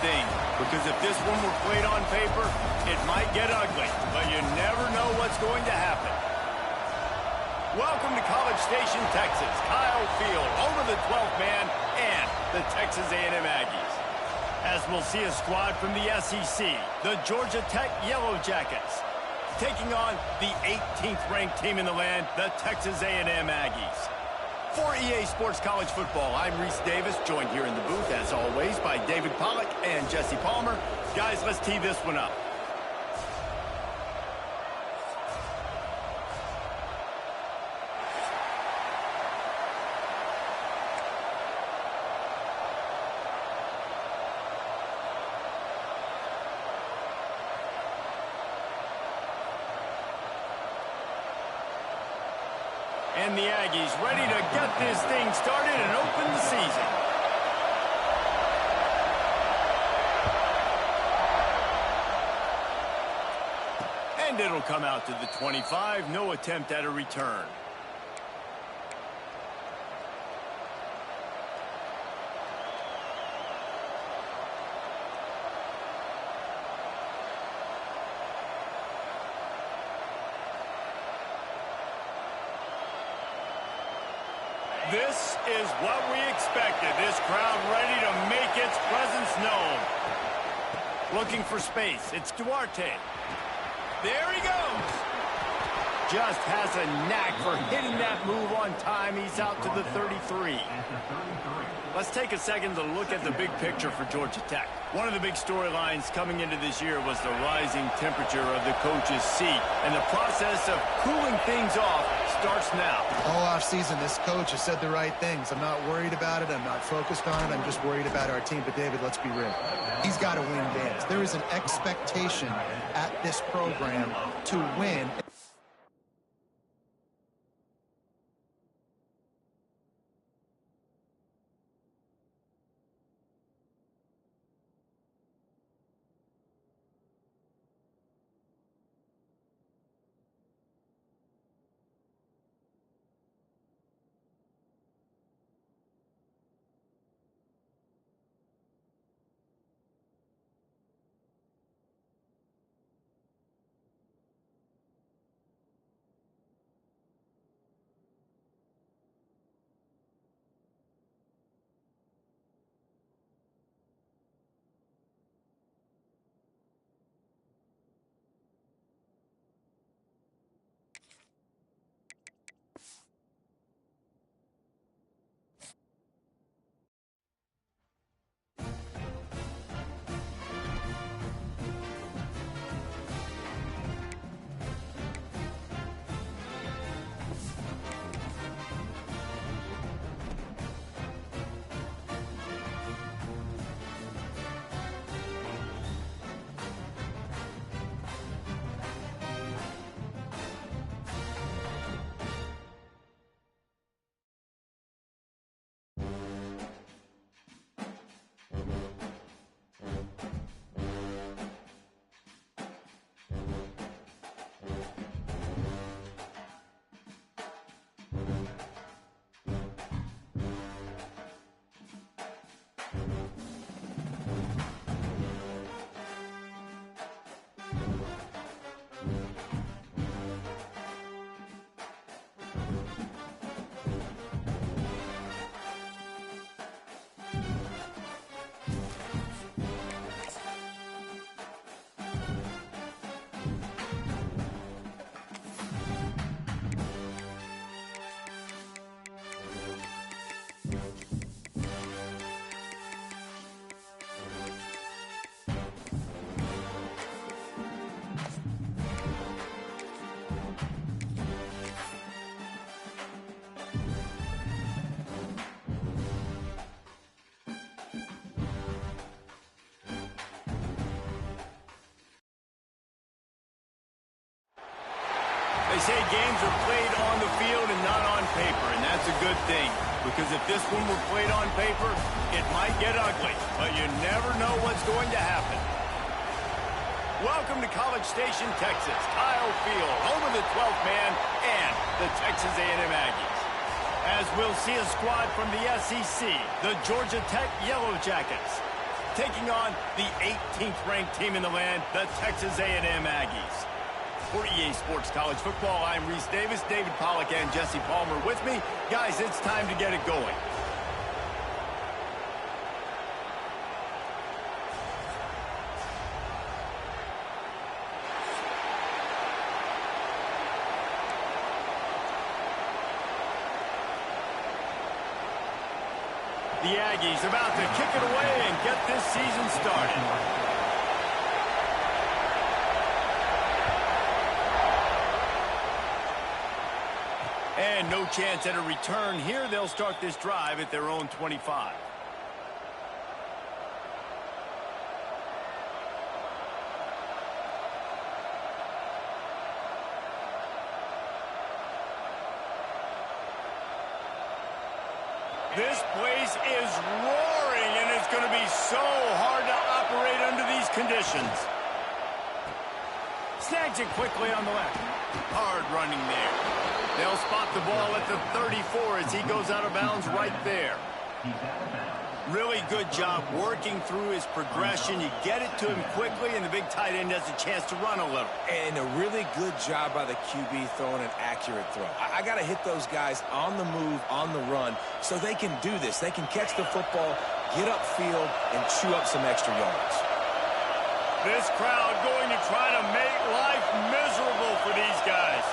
thing, because if this one were played on paper, it might get ugly, but you never know what's going to happen. Welcome to College Station, Texas. Kyle Field over the 12th man and the Texas A&M Aggies. As we'll see a squad from the SEC, the Georgia Tech Yellow Jackets, taking on the 18th ranked team in the land, the Texas A&M Aggies. For EA Sports College Football, I'm Reese Davis, joined here in the booth, as always, by David Pollack and Jesse Palmer. Guys, let's tee this one up. And the Aggies ready to get this thing started and open the season. And it'll come out to the 25. No attempt at a return. This is what we expected. This crowd ready to make its presence known. Looking for space. It's Duarte. There he goes. Just has a knack for hitting that move on time. He's out to the 33. Let's take a second to look at the big picture for Georgia Tech. One of the big storylines coming into this year was the rising temperature of the coach's seat, and the process of cooling things off starts now. All offseason, this coach has said the right things. I'm not worried about it. I'm not focused on it. I'm just worried about our team. But, David, let's be real. He's got to win games. There is an expectation at this program to win. They say games are played on the field and not on paper, and that's a good thing, because if this one were played on paper, it might get ugly, but you never know what's going to happen. Welcome to College Station, Texas. Kyle Field over the 12th man and the Texas A&M Aggies. As we'll see a squad from the SEC, the Georgia Tech Yellow Jackets, taking on the 18th ranked team in the land, the Texas A&M Aggies. For EA Sports College Football, I'm Reese Davis, David Pollack, and Jesse Palmer with me. Guys, it's time to get it going. The Aggies about to kick it away and get this season started. And no chance at a return here. They'll start this drive at their own 25. This place is roaring, and it's going to be so hard to operate under these conditions. Snags it quickly on the left. Hard running there. They'll spot the ball at the 34 as he goes out of bounds right there. Really good job working through his progression. You get it to him quickly, and the big tight end has a chance to run a little. And a really good job by the QB throwing an accurate throw. I got to hit those guys on the move, on the run, so they can do this. They can catch the football, get upfield, and chew up some extra yards. This crowd going to try to make life miserable for these guys.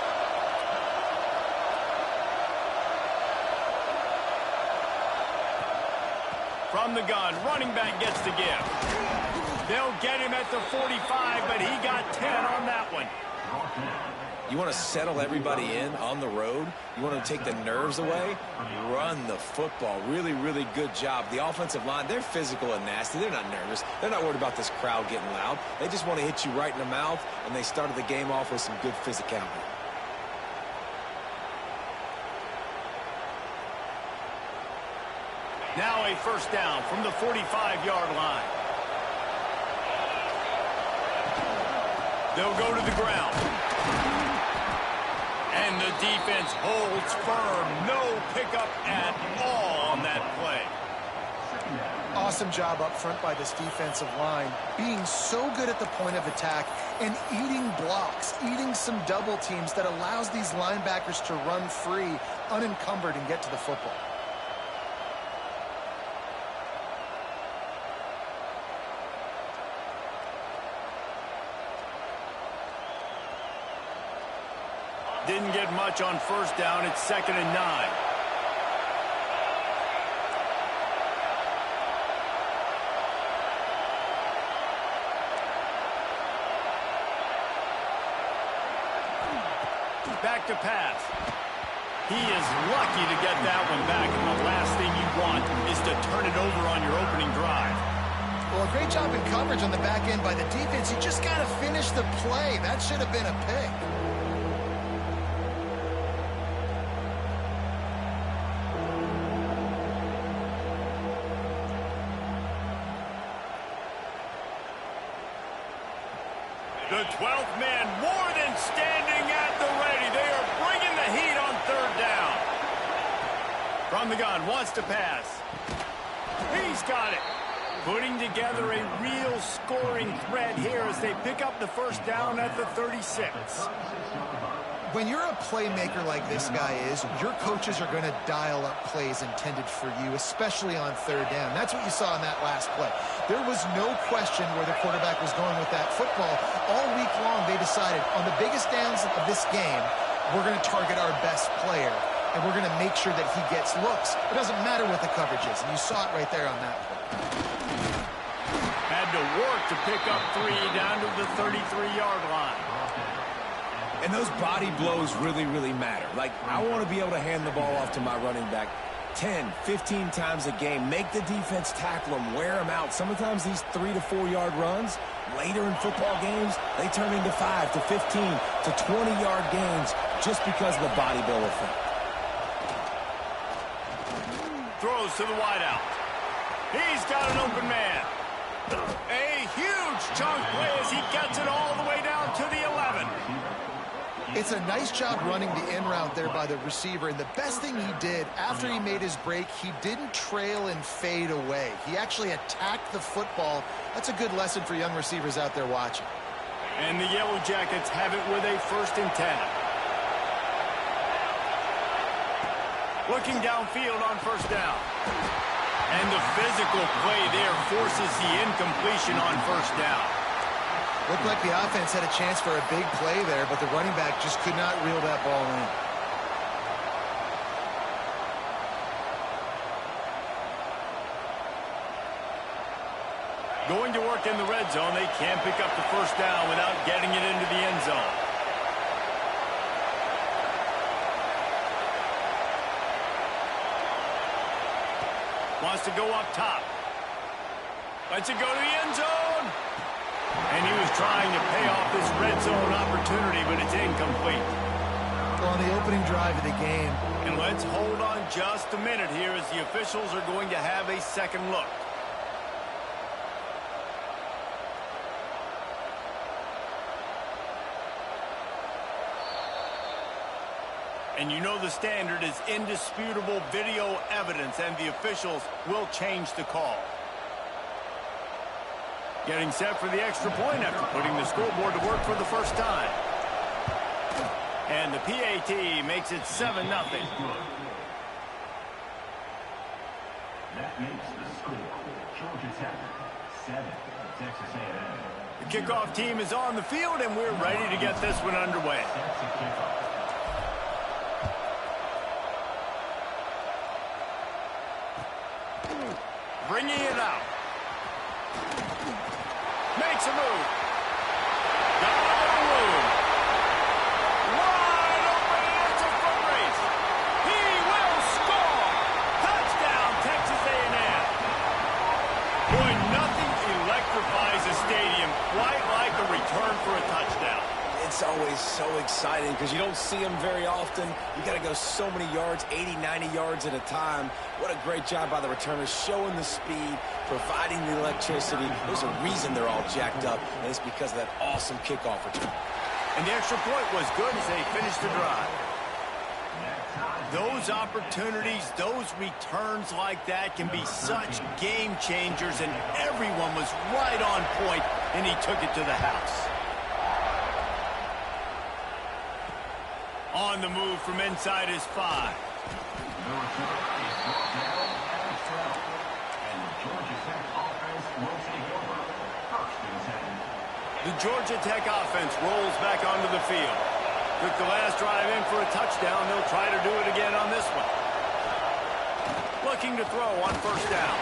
From the gun, running back gets the give. They'll get him at the 45, but he got 10 on that one. You want to settle everybody in on the road? You want to take the nerves away? Run the football. Really, really good job. The offensive line, they're physical and nasty. They're not nervous. They're not worried about this crowd getting loud. They just want to hit you right in the mouth, and they started the game off with some good physicality. Now a first down from the 45-yard line. They'll go to the ground. And the defense holds firm. No pickup at all on that play. Awesome job up front by this defensive line, being so good at the point of attack and eating blocks, eating some double teams that allows these linebackers to run free, unencumbered, and get to the football. Didn't get much on first down. It's 2nd and 9. Back to pass. He is lucky to get that one back, and the last thing you want is to turn it over on your opening drive. Well, a great job in coverage on the back end by the defense. You just got to finish the play. That should have been a pick. The 12th man more than standing at the ready. They are bringing the heat on 3rd down. From the gun, wants to pass. He's got it. Putting together a real scoring threat here as they pick up the first down at the 36. When you're a playmaker like this guy is, your coaches are going to dial up plays intended for you, especially on 3rd down. That's what you saw in that last play. There was no question where the quarterback was going with that football. All week long, they decided on the biggest downs of this game, we're going to target our best player, and we're going to make sure that he gets looks. It doesn't matter what the coverage is, and you saw it right there on that play. Had to work to pick up 3 down to the 33-yard line. And those body blows really, really matter. Like, I want to be able to hand the ball off to my running back 10, 15 times a game. Make the defense tackle them, wear them out. Sometimes these 3 to 4 yard runs, later in football games, they turn into 5 to 15 to 20-yard gains just because of the body blow effect. Throws to the wideout. He's got an open man. A huge chunk play as he gets it all the way down to the 11. It's a nice job running the in route there by the receiver, and the best thing he did after he made his break, he didn't trail and fade away. He actually attacked the football. That's a good lesson for young receivers out there watching. And the Yellow Jackets have it with a 1st and 10. Looking downfield on 1st down. And the physical play there forces the incompletion on 1st down. Looked like the offense had a chance for a big play there, but the running back just could not reel that ball in. Going to work in the red zone, they can't pick up the 1st down without getting it into the end zone. Wants to go up top. Lets it go to the end zone. And he was trying to pay off this red zone opportunity, but it's incomplete. Well, on the opening drive of the game. And let's hold on just a minute here as the officials are going to have a second look. And you know the standard is indisputable video evidence, and the officials will change the call. Getting set for the extra point after putting the scoreboard to work for the 1st time. And the PAT makes it 7-0. That makes the score. Georgia Tech 7, Texas A&M. The kickoff team is on the field, and we're ready to get this one underway. Bringing it out. Makes a move. Got a little room. Wide open, and it's a foot race. He will score. Touchdown, Texas A&M. Boy, nothing electrifies a stadium quite like a return for a touchdown. It's always so exciting because you don't see them very often. You got to go so many yards, 80, 90 yards at a time. What a great job by the returners, showing the speed, providing the electricity. There's a reason they're all jacked up, and it's because of that awesome kickoff return. And the extra point was good as they finished the drive. Those opportunities, those returns like that can be such game changers, and everyone was right on point, and he took it to the house. On the move from inside his 5. The Georgia Tech offense rolls back onto the field. Took the last drive in for a touchdown. They'll try to do it again on this one. Looking to throw on 1st down.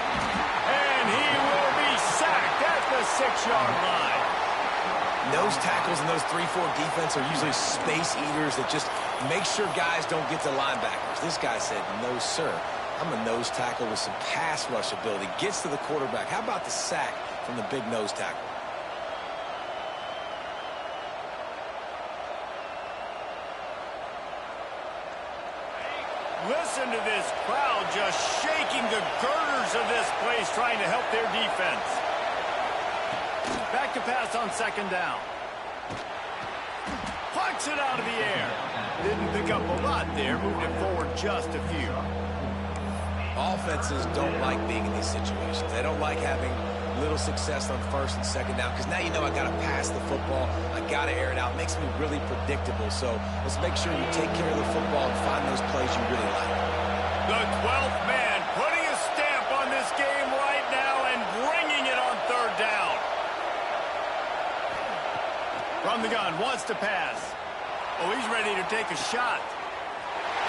And he will be sacked at the 6-yard line. Those tackles and those 3-4 defense are usually space eaters that just make sure guys don't get to linebackers. This guy said, no, sir. I'm a nose tackle with some pass rush ability. Gets to the quarterback. How about the sack from the big nose tackle? Listen to this crowd just shaking the girders of this place, trying to help their defense. Back to pass on 2nd down. Plucks it out of the air. Didn't pick up a lot there, moved it forward just a few. Offenses don't like being in these situations. They don't like having little success on 1st and 2nd down, because now you know I got to pass the football. I got to air it out. It makes me really predictable. So let's make sure you take care of the football and find those plays you really like. The 12th man putting a stamp on this game right now and bringing it on 3rd down. From the gun, wants to pass. Oh, he's ready to take a shot.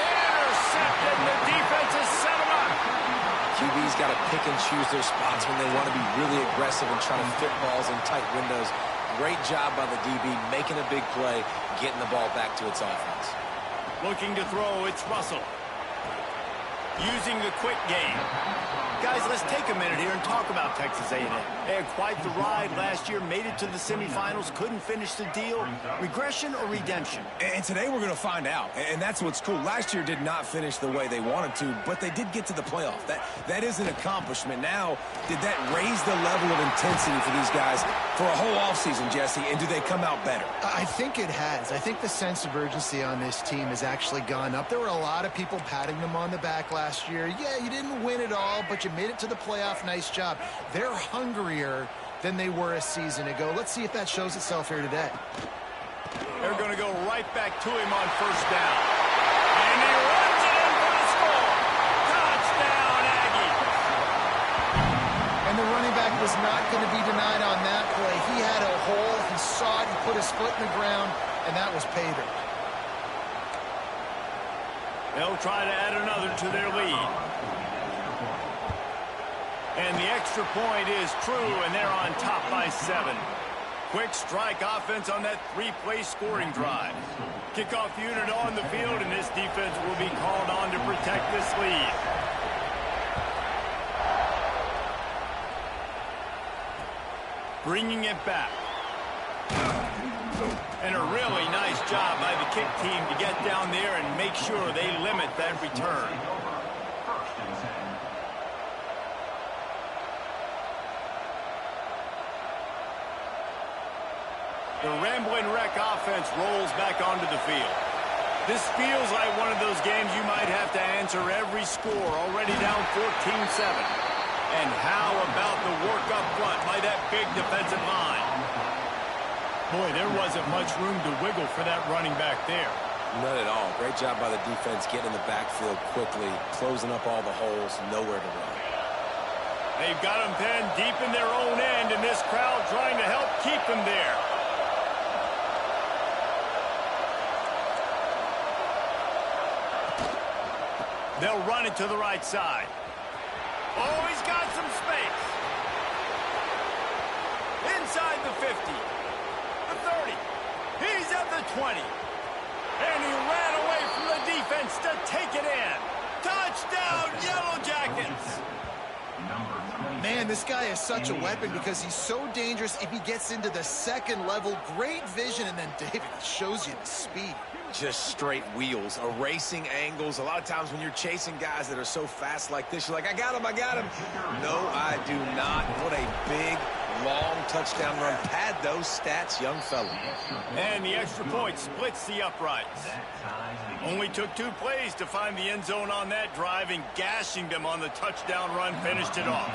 Intercepted. The defense is set him up. QB's got to pick and choose their spots when they want to be really aggressive and try to fit balls in tight windows. Great job by the DB, making a big play, getting the ball back to its offense. Looking to throw, it's Russell. Using the quick game. Guys, let's take a minute here and talk talk about Texas A&M. They had quite the ride last year, made it to the semifinals, couldn't finish the deal. Regression or redemption? And today we're going to find out. And that's what's cool. Last year did not finish the way they wanted to, but they did get to the playoff. That is an accomplishment. Now, did that raise the level of intensity for these guys for a whole offseason, Jesse? And do they come out better? I think it has. I think the sense of urgency on this team has actually gone up. There were a lot of people patting them on the back last year. Yeah, you didn't win it all, but you made it to the playoff. Nice job. They're hungrier than they were a season ago. Let's see if that shows itself here today. They're going to go right back to him on first down. And he runs it in for the score. Touchdown, Aggie. And the running back was not going to be denied on that play. He had a hole. He saw it. He put his foot in the ground, and that was pay dirt. They'll try to add another to their lead. And the extra point is true, and they're on top by 7. Quick strike offense on that 3-play scoring drive. Kickoff unit on the field, and this defense will be called on to protect this lead. Bringing it back. And a really nice job by the kick team to get down there and make sure they limit that return. The Ramblin' Wreck offense rolls back onto the field. This feels like one of those games you might have to answer every score, already down 14-7. And how about the work up front by that big defensive line? Boy, there wasn't much room to wiggle for that running back there. None at all. Great job by the defense getting in the backfield quickly, closing up all the holes, nowhere to run. They've got them pinned deep in their own end, and this crowd trying to help keep them there. They'll run it to the right side. Oh, he's got some space. Inside the 50. The 30. He's at the 20. And he ran away from the defense to take it in. Touchdown, Yellow Jackets. Man, this guy is such a weapon because he's so dangerous if he gets into the second level. Great vision, and then David shows you the speed. Just straight wheels, erasing angles. A lot of times when you're chasing guys that are so fast like this, you're like, I got him, I got him. No, I do not. What a big, long touchdown run. Pad those stats, young fella. And the extra point splits the uprights. Only took 2 plays to find the end zone on that drive, and gashing them on the touchdown run finished it off.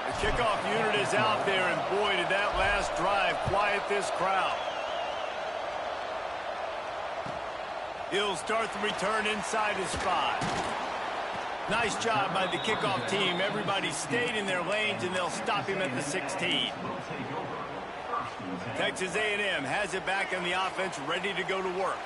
The kickoff unit is out there, and boy, did that last drive quiet this crowd. He'll start the return inside his 5. Nice job by the kickoff team. Everybody stayed in their lanes, and they'll stop him at the 16. Texas A&M has it back on the offense, ready to go to work.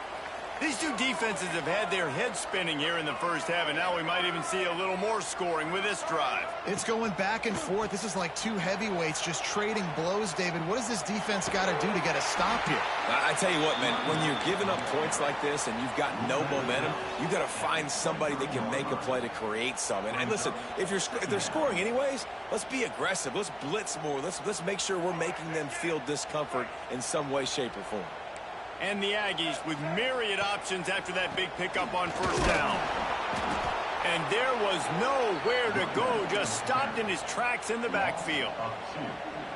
These two defenses have had their heads spinning here in the first half, and now we might even see a little more scoring with this drive. It's going back and forth. This is like two heavyweights just trading blows, David. What does this defense got to do to get a stop here? I tell you what, man, when you're giving up points like this and you've got no momentum, you got to find somebody that can make a play to create some. And listen, if they're scoring anyways, let's be aggressive. Let's blitz more. Let's make sure we're making them feel discomfort in some way, shape, or form. And the Aggies with myriad options after that big pickup on first down. And there was nowhere to go, just stopped in his tracks in the backfield.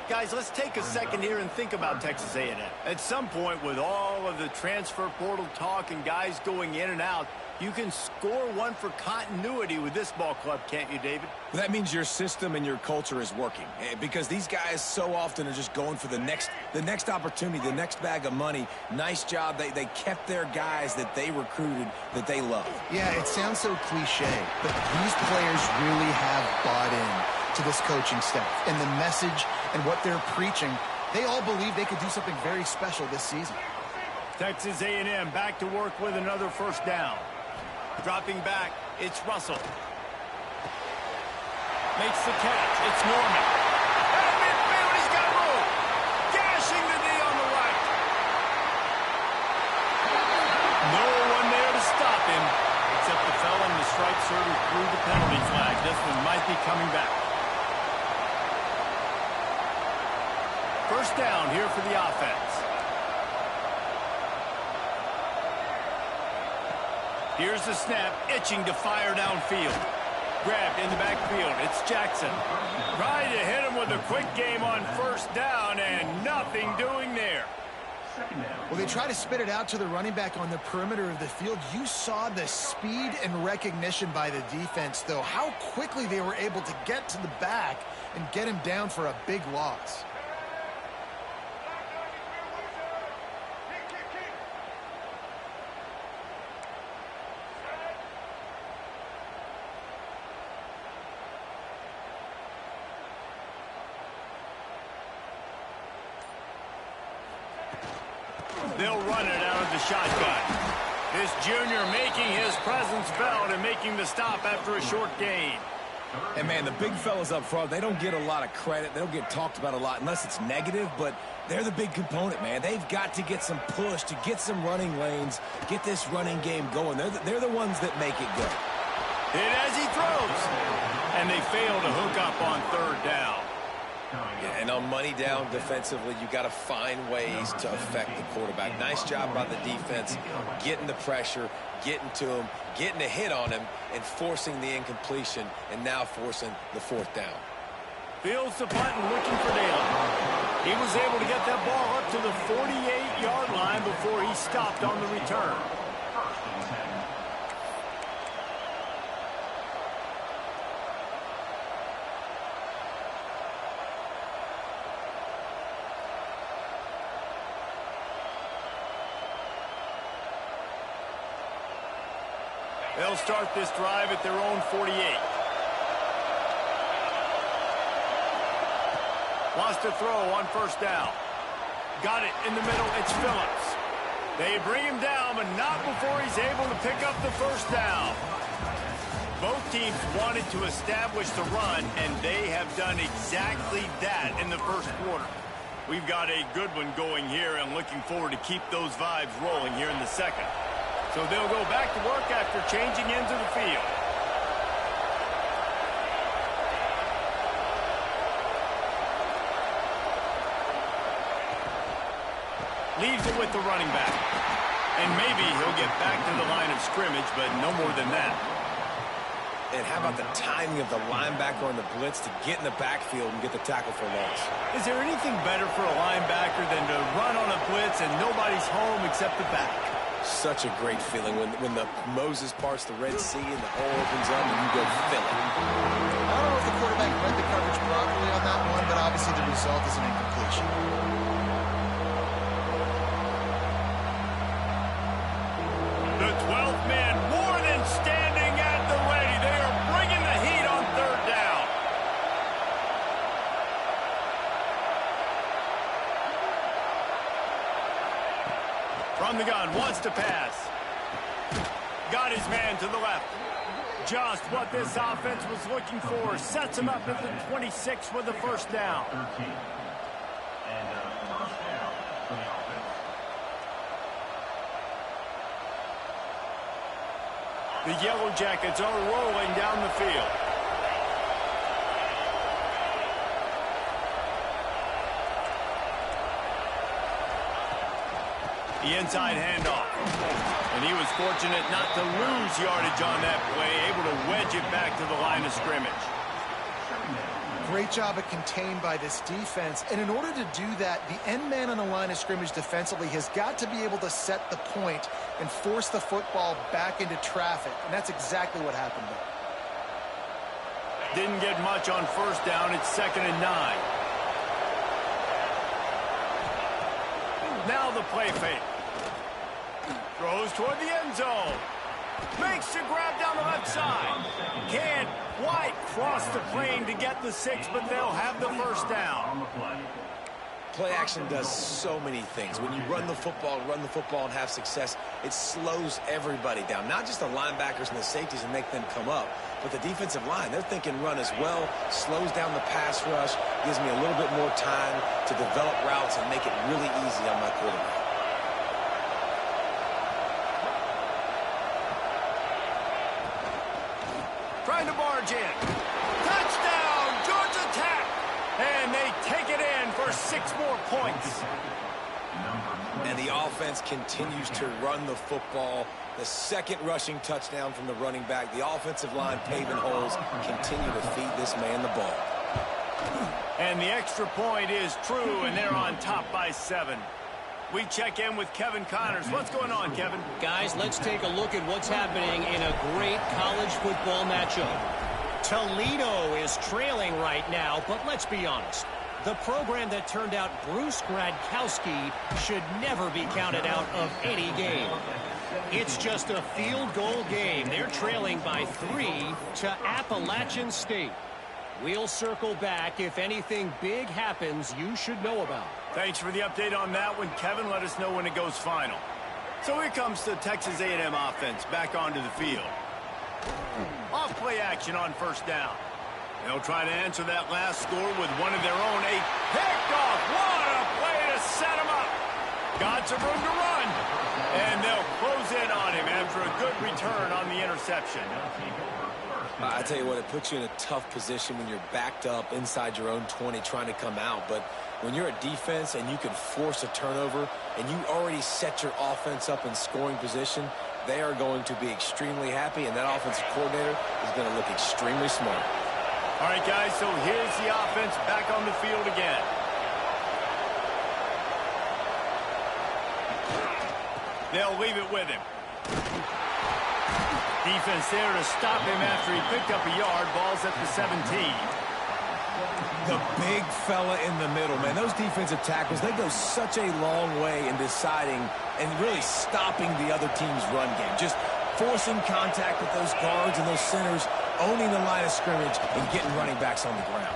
Guys, let's take a second here and think about Texas A&M. At some point, with all of the transfer portal talk and guys going in and out, you can score one for continuity with this ball club, can't you, David? That means your system and your culture is working, because these guys so often are just going for the next opportunity, the next bag of money. Nice job. They kept their guys that they recruited, that they love. Yeah, it sounds so cliche, but these players really have bought in to this coaching staff and the message and what they're preaching. They all believe they could do something very special this season. Texas A&M back to work with another first down. Dropping back, it's Russell. Makes the catch. It's Norman. At midfield, he's got room. Gashing the D on the right. No one there to stop him, except the fella in the striped shirt who threw the penalty flag. This one might be coming back. First down here for the offense. Here's the snap, itching to fire downfield. Grabbed in the backfield. It's Jackson. Trying to hit him with a quick game on first down, and nothing doing there. Well, they try to spit it out to the running back on the perimeter of the field. You saw the speed and recognition by the defense, though, how quickly they were able to get to the back and get him down for a big loss. They'll run it out of the shotgun. This junior making his presence felt and making the stop after a short gain. And, man, the big fellas up front, they don't get a lot of credit. They don't get talked about a lot unless it's negative, but they're the big component, man. They've got to get some push, to get some running lanes, get this running game going. They're the ones that make it go. Hit as he throws. And they fail to hook up on third down. Yeah, and on money down defensively, you got to find ways to affect the quarterback. Nice job by the defense, getting the pressure, getting to him, getting a hit on him, and forcing the incompletion, and now forcing the fourth down. Fields the punt and looking for Dalen. He was able to get that ball up to the 48-yard line before he stopped on the return. They'll start this drive at their own 48. Wants to throw on first down. Got it in the middle. It's Phillips. They bring him down, but not before he's able to pick up the first down. Both teams wanted to establish the run, and they have done exactly that in the first quarter. We've got a good one going here, and looking forward to keep those vibes rolling here in the second. So they'll go back to work after changing into the field. Leaves it with the running back. And maybe he'll get back to the line of scrimmage, but no more than that. And how about the timing of the linebacker on the blitz to get in the backfield and get the tackle for loss? Is there anything better for a linebacker than to run on a blitz and nobody's home except the back? Such a great feeling when the Moses parts the Red Sea and the hole opens up and you go fill it. I don't know if the quarterback read the coverage properly on that one, but obviously the result is an incompletion. The 12th man more than standing at the ready. They are bringing the heat on third down. From the gun, wants to pass. Got his man to the left. Just what this offense was looking for. Sets him up at the 26 with the first down. The Yellow Jackets are rolling down the field. The inside handoff. And he was fortunate not to lose yardage on that play, able to wedge it back to the line of scrimmage. Great job at contained by this defense. And in order to do that, the end man on the line of scrimmage defensively has got to be able to set the point and force the football back into traffic. And that's exactly what happened there. Didn't get much on first down. It's 2nd and 9. Now the play fake. Throws toward the end zone. Makes the grab down the left side. Can't quite cross the plane to get the 6, but they'll have the first down. Play action does so many things. When you run the football and have success, it slows everybody down. Not just the linebackers and the safeties and make them come up, but the defensive line. They're thinking run as well, slows down the pass rush, gives me a little bit more time to develop routes and make it really easy on my quarterback. Trying to barge in. Touchdown, Georgia Tech. And they take it in for 6 more points. And the offense continues to run the football. The second rushing touchdown from the running back. The offensive line paving holes. Continue to feed this man the ball. And the extra point is true, and they're on top by 7. We check in with Kevin Connors. What's going on, Kevin? Guys, let's take a look at what's happening in a great college football matchup. Toledo is trailing right now, but let's be honest. The program that turned out Bruce Gradkowski should never be counted out of any game. It's just a field goal game. They're trailing by 3 to Appalachian State. We'll circle back if anything big happens you should know about. Thanks for the update on that one, Kevin. Let us know when it goes final. So here comes the Texas A&M offense back onto the field. Off-play action on first down. They'll try to answer that last score with one of their own. A pickoff. What a play to set him up. Got some room to run. And they'll close in on him after a good return on the interception. I tell you what, it puts you in a tough position when you're backed up inside your own 20 trying to come out. But when you're a defense and you can force a turnover and you already set your offense up in scoring position, they are going to be extremely happy, and that offensive coordinator is going to look extremely smart. All right, guys, so here's the offense back on the field again. They'll leave it with him. Defense there to stop him after he picked up a yard. Ball's at the 17. The big fella in the middle, man. Those defensive tackles, they go such a long way in deciding and really stopping the other team's run game. Just forcing contact with those guards and those centers, owning the line of scrimmage, and getting running backs on the ground.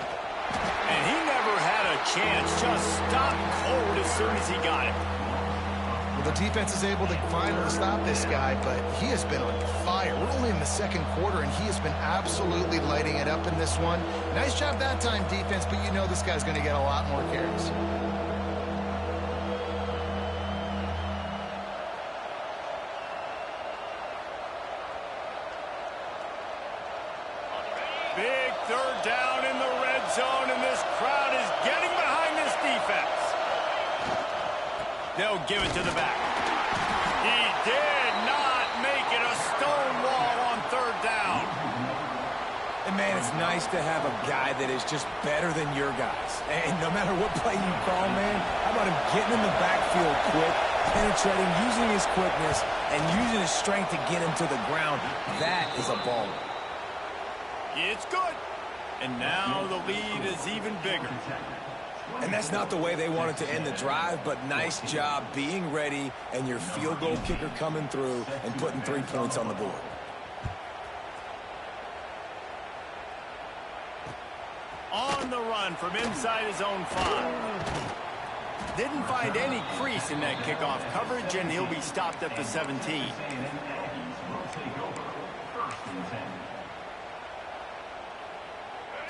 And he never had a chance. Just stopped cold as soon as he got it. Well, the defense is able to finally stop this guy, but he has been on fire. We're only in the second quarter, and he has been absolutely lighting it up in this one. Nice job that time, defense, but you know this guy's going to get a lot more carries. Big third down in the red zone, and this crowd is getting behind this defense. They'll give it to the back. He did not make it a stone wall on third down. And, man, it's nice to have a guy that is just better than your guys. And no matter what play you call, man, how about him getting in the backfield quick, penetrating, using his quickness, and using his strength to get him to the ground. That is a baller. It's good. And now the lead is even bigger. And that's not the way they wanted to end the drive, but nice job being ready and your field goal kicker coming through and putting 3 points on the board. On the run from inside his own 5. Didn't find any crease in that kickoff coverage, and he'll be stopped at the 17.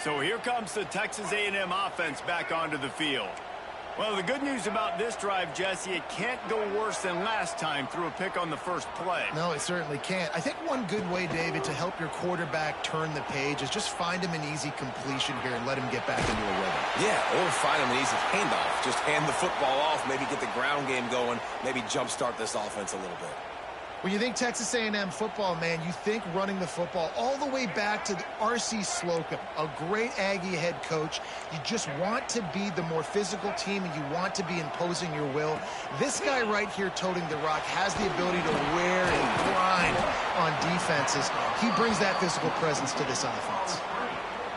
So here comes the Texas A&M offense back onto the field. Well, the good news about this drive, Jesse, it can't go worse than last time through a pick on the first play. No, it certainly can't. I think one good way, David, to help your quarterback turn the page is just find him an easy completion here and let him get back into a rhythm. Yeah, or find him an easy handoff. Just hand the football off, maybe get the ground game going, maybe jumpstart this offense a little bit. When you think Texas A&M football, man, you think running the football all the way back to R.C. Slocum, a great Aggie head coach. You just want to be the more physical team, and you want to be imposing your will. This guy right here toting the rock has the ability to wear and grind on defenses. He brings that physical presence to this offense.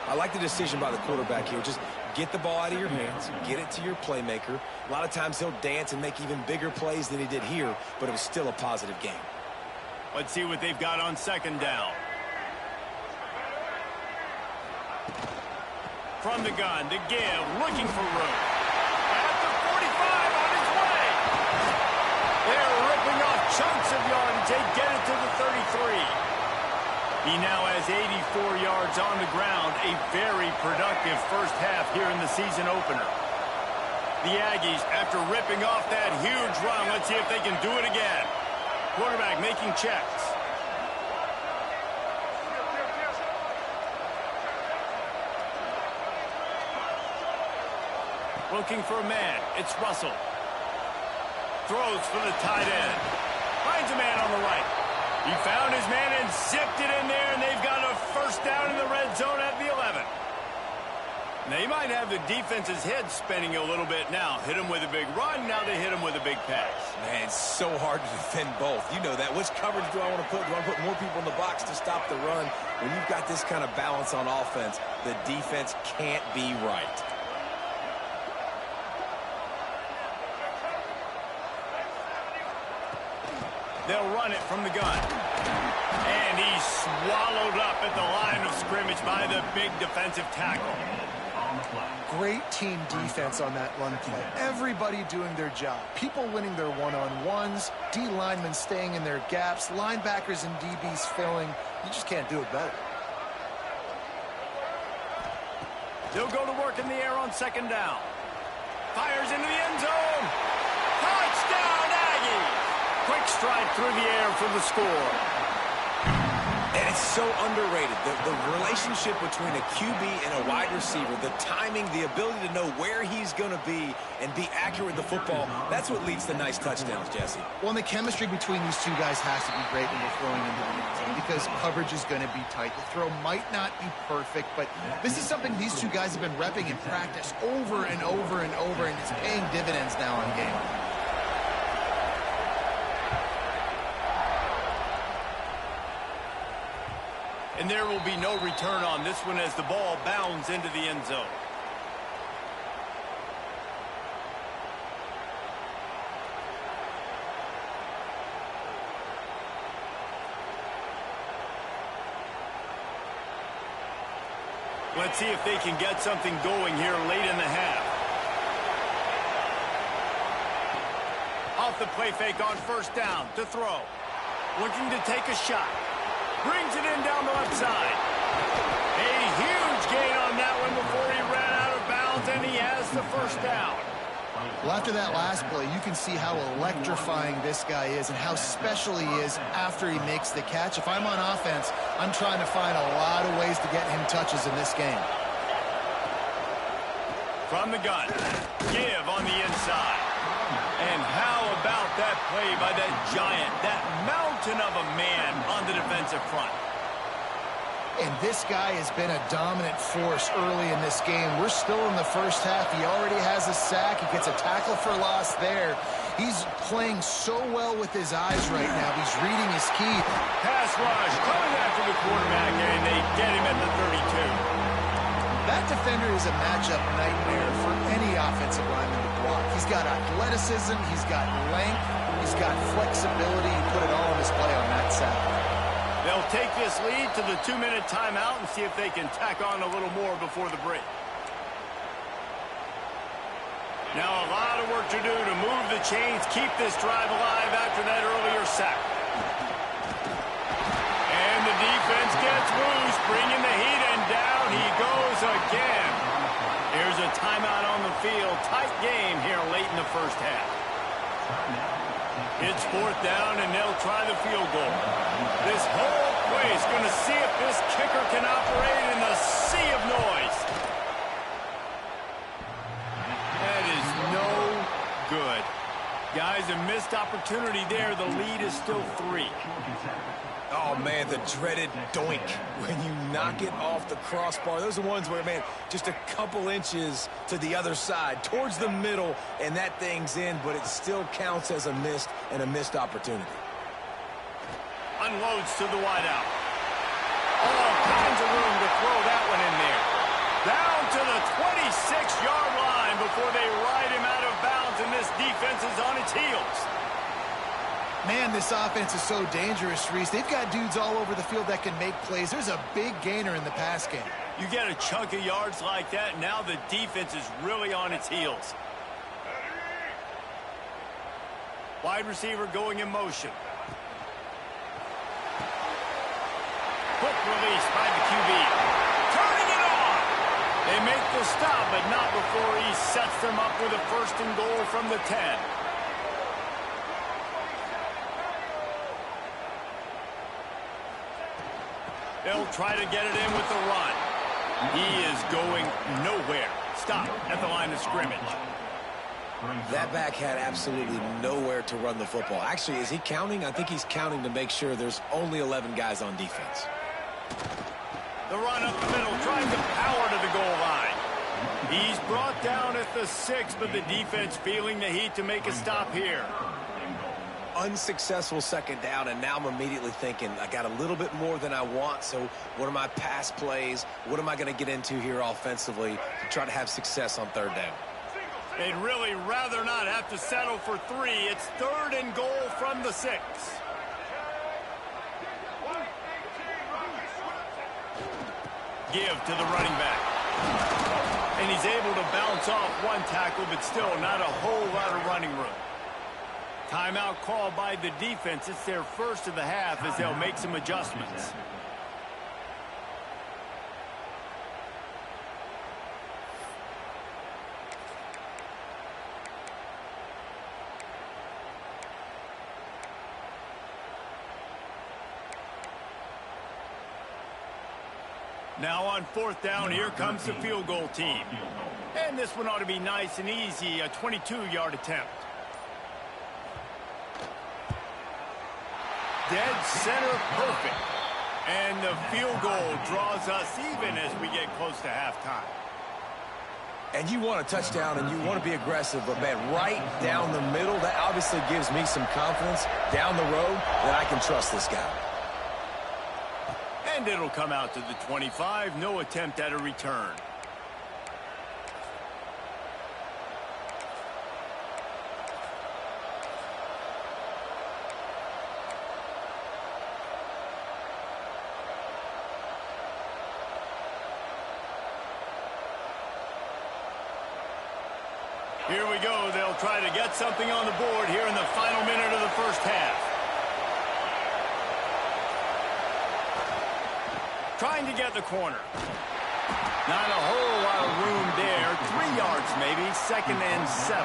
I like the decision by the quarterback here. Just get the ball out of your hands, get it to your playmaker. A lot of times he'll dance and make even bigger plays than he did here, but it was still a positive game. Let's see what they've got on second down. From the gun to give, looking for room. At the 45 on his way. They're ripping off chunks of yardage. They get it to the 33. He now has 84 yards on the ground. A very productive first half here in the season opener. The Aggies, after ripping off that huge run, let's see if they can do it again. Quarterback making checks. Looking for a man. It's Russell. Throws for the tight end. Finds a man on the right. He found his man and zipped it in there, and they've got a first down in the red zone at the 11. They might have the defense's head spinning a little bit now. Hit him with a big run, now they hit him with a big pass. Man, it's so hard to defend both. You know that. Which coverage do I want to put? Do I put more people in the box to stop the run? When you've got this kind of balance on offense, the defense can't be right. They'll run it from the gun. And he's swallowed up at the line of scrimmage by the big defensive tackle. Great team defense on that run play. Everybody doing their job. People winning their one-on-ones, D linemen staying in their gaps, linebackers and DBs filling. You just can't do it better. They'll go to work in the air on second down. Fires into the end zone. Touchdown, Aggies! Quick stride through the air for the score. And it's so underrated. The relationship between a QB and a wide receiver, the timing, the ability to know where he's going to be and be accurate with the football, that's what leads to nice touchdowns, Jesse. Well, and the chemistry between these two guys has to be great when you're throwing into the end zone because coverage is going to be tight. The throw might not be perfect, but this is something these two guys have been repping in practice over and over and over, and it's paying dividends now on game. And there will be no return on this one as the ball bounds into the end zone. Let's see if they can get something going here late in the half. Off the play fake on first down to throw. Looking to take a shot. Brings it in down the left side. A huge gain on that one before he ran out of bounds, and he has the first down. Well, after that last play, you can see how electrifying this guy is and how special he is after he makes the catch. If I'm on offense, I'm trying to find a lot of ways to get him touches in this game. From the gun, give on the inside. And how about that play by that giant, that mountain of a man on the defensive front? And this guy has been a dominant force early in this game. We're still in the first half. He already has a sack. He gets a tackle for loss there. He's playing so well with his eyes right now. He's reading his key. Pass rush coming after the quarterback, and they get him at the 32. That defender is a matchup nightmare for any offensive lineman to block. He's got athleticism, he's got length, he's got flexibility. He put it all on display on that sack. They'll take this lead to the 2-minute timeout and see if they can tack on a little more before the break. Now a lot of work to do to move the chains, keep this drive alive after that earlier sack. And the defense gets loose, bringing the heat, and down he goes again. Here's a timeout on the field. Tight game here late in the first half. It's fourth down, and they'll try the field goal. This whole place going to see if this kicker can operate in the sea of noise. That is no good. Guys, a missed opportunity there. The lead is still 3. Oh, man, the dreaded doink when you knock it off the crossbar. Those are ones where, man, just a couple inches to the other side, towards the middle, and that thing's in, but it still counts as a missed opportunity. Unloads to the wideout. All kinds of room to throw that one in there. Down to the 26-yard line before they ride him out of bounds, and this defense is on its heels. Man, this offense is so dangerous, Reese. They've got dudes all over the field that can make plays. There's a big gainer in the pass game. You get a chunk of yards like that, and now the defense is really on its heels. Wide receiver going in motion. Quick release by the QB. Turning it on! They make the stop, but not before he sets them up with a first and goal from the 10. They'll try to get it in with the run. He is going nowhere. stop at the line of scrimmage. That back had absolutely nowhere to run the football. Actually, is he counting? I think he's counting to make sure there's only 11 guys on defense. The run up the middle, trying to power to the goal line. He's brought down at the 6, but the defense feeling the heat to make a stop here. Unsuccessful second down, and now I'm immediately thinking, I got a little bit more than I want, so what are my pass plays? What am I going to get into here offensively to try to have success on third down? They'd really rather not have to settle for 3. It's 3rd and goal from the 6. Give to the running back. And he's able to bounce off one tackle, but still not a whole lot of running room. Timeout called by the defense. It's their first of the half as they'll make some adjustments. Now on 4th down, here comes the field goal team. And this one ought to be nice and easy, a 22-yard attempt. Dead center perfect. And the field goal draws us even as we get close to halftime. And you want a touchdown and you want to be aggressive, but man, right down the middle, that obviously gives me some confidence down the road that I can trust this guy. And it'll come out to the 25. No attempt at a return. Here we go. They'll try to get something on the board here in the final minute of the first half. Trying to get the corner. Not a whole lot of room there. 3 yards maybe. 2nd and 7.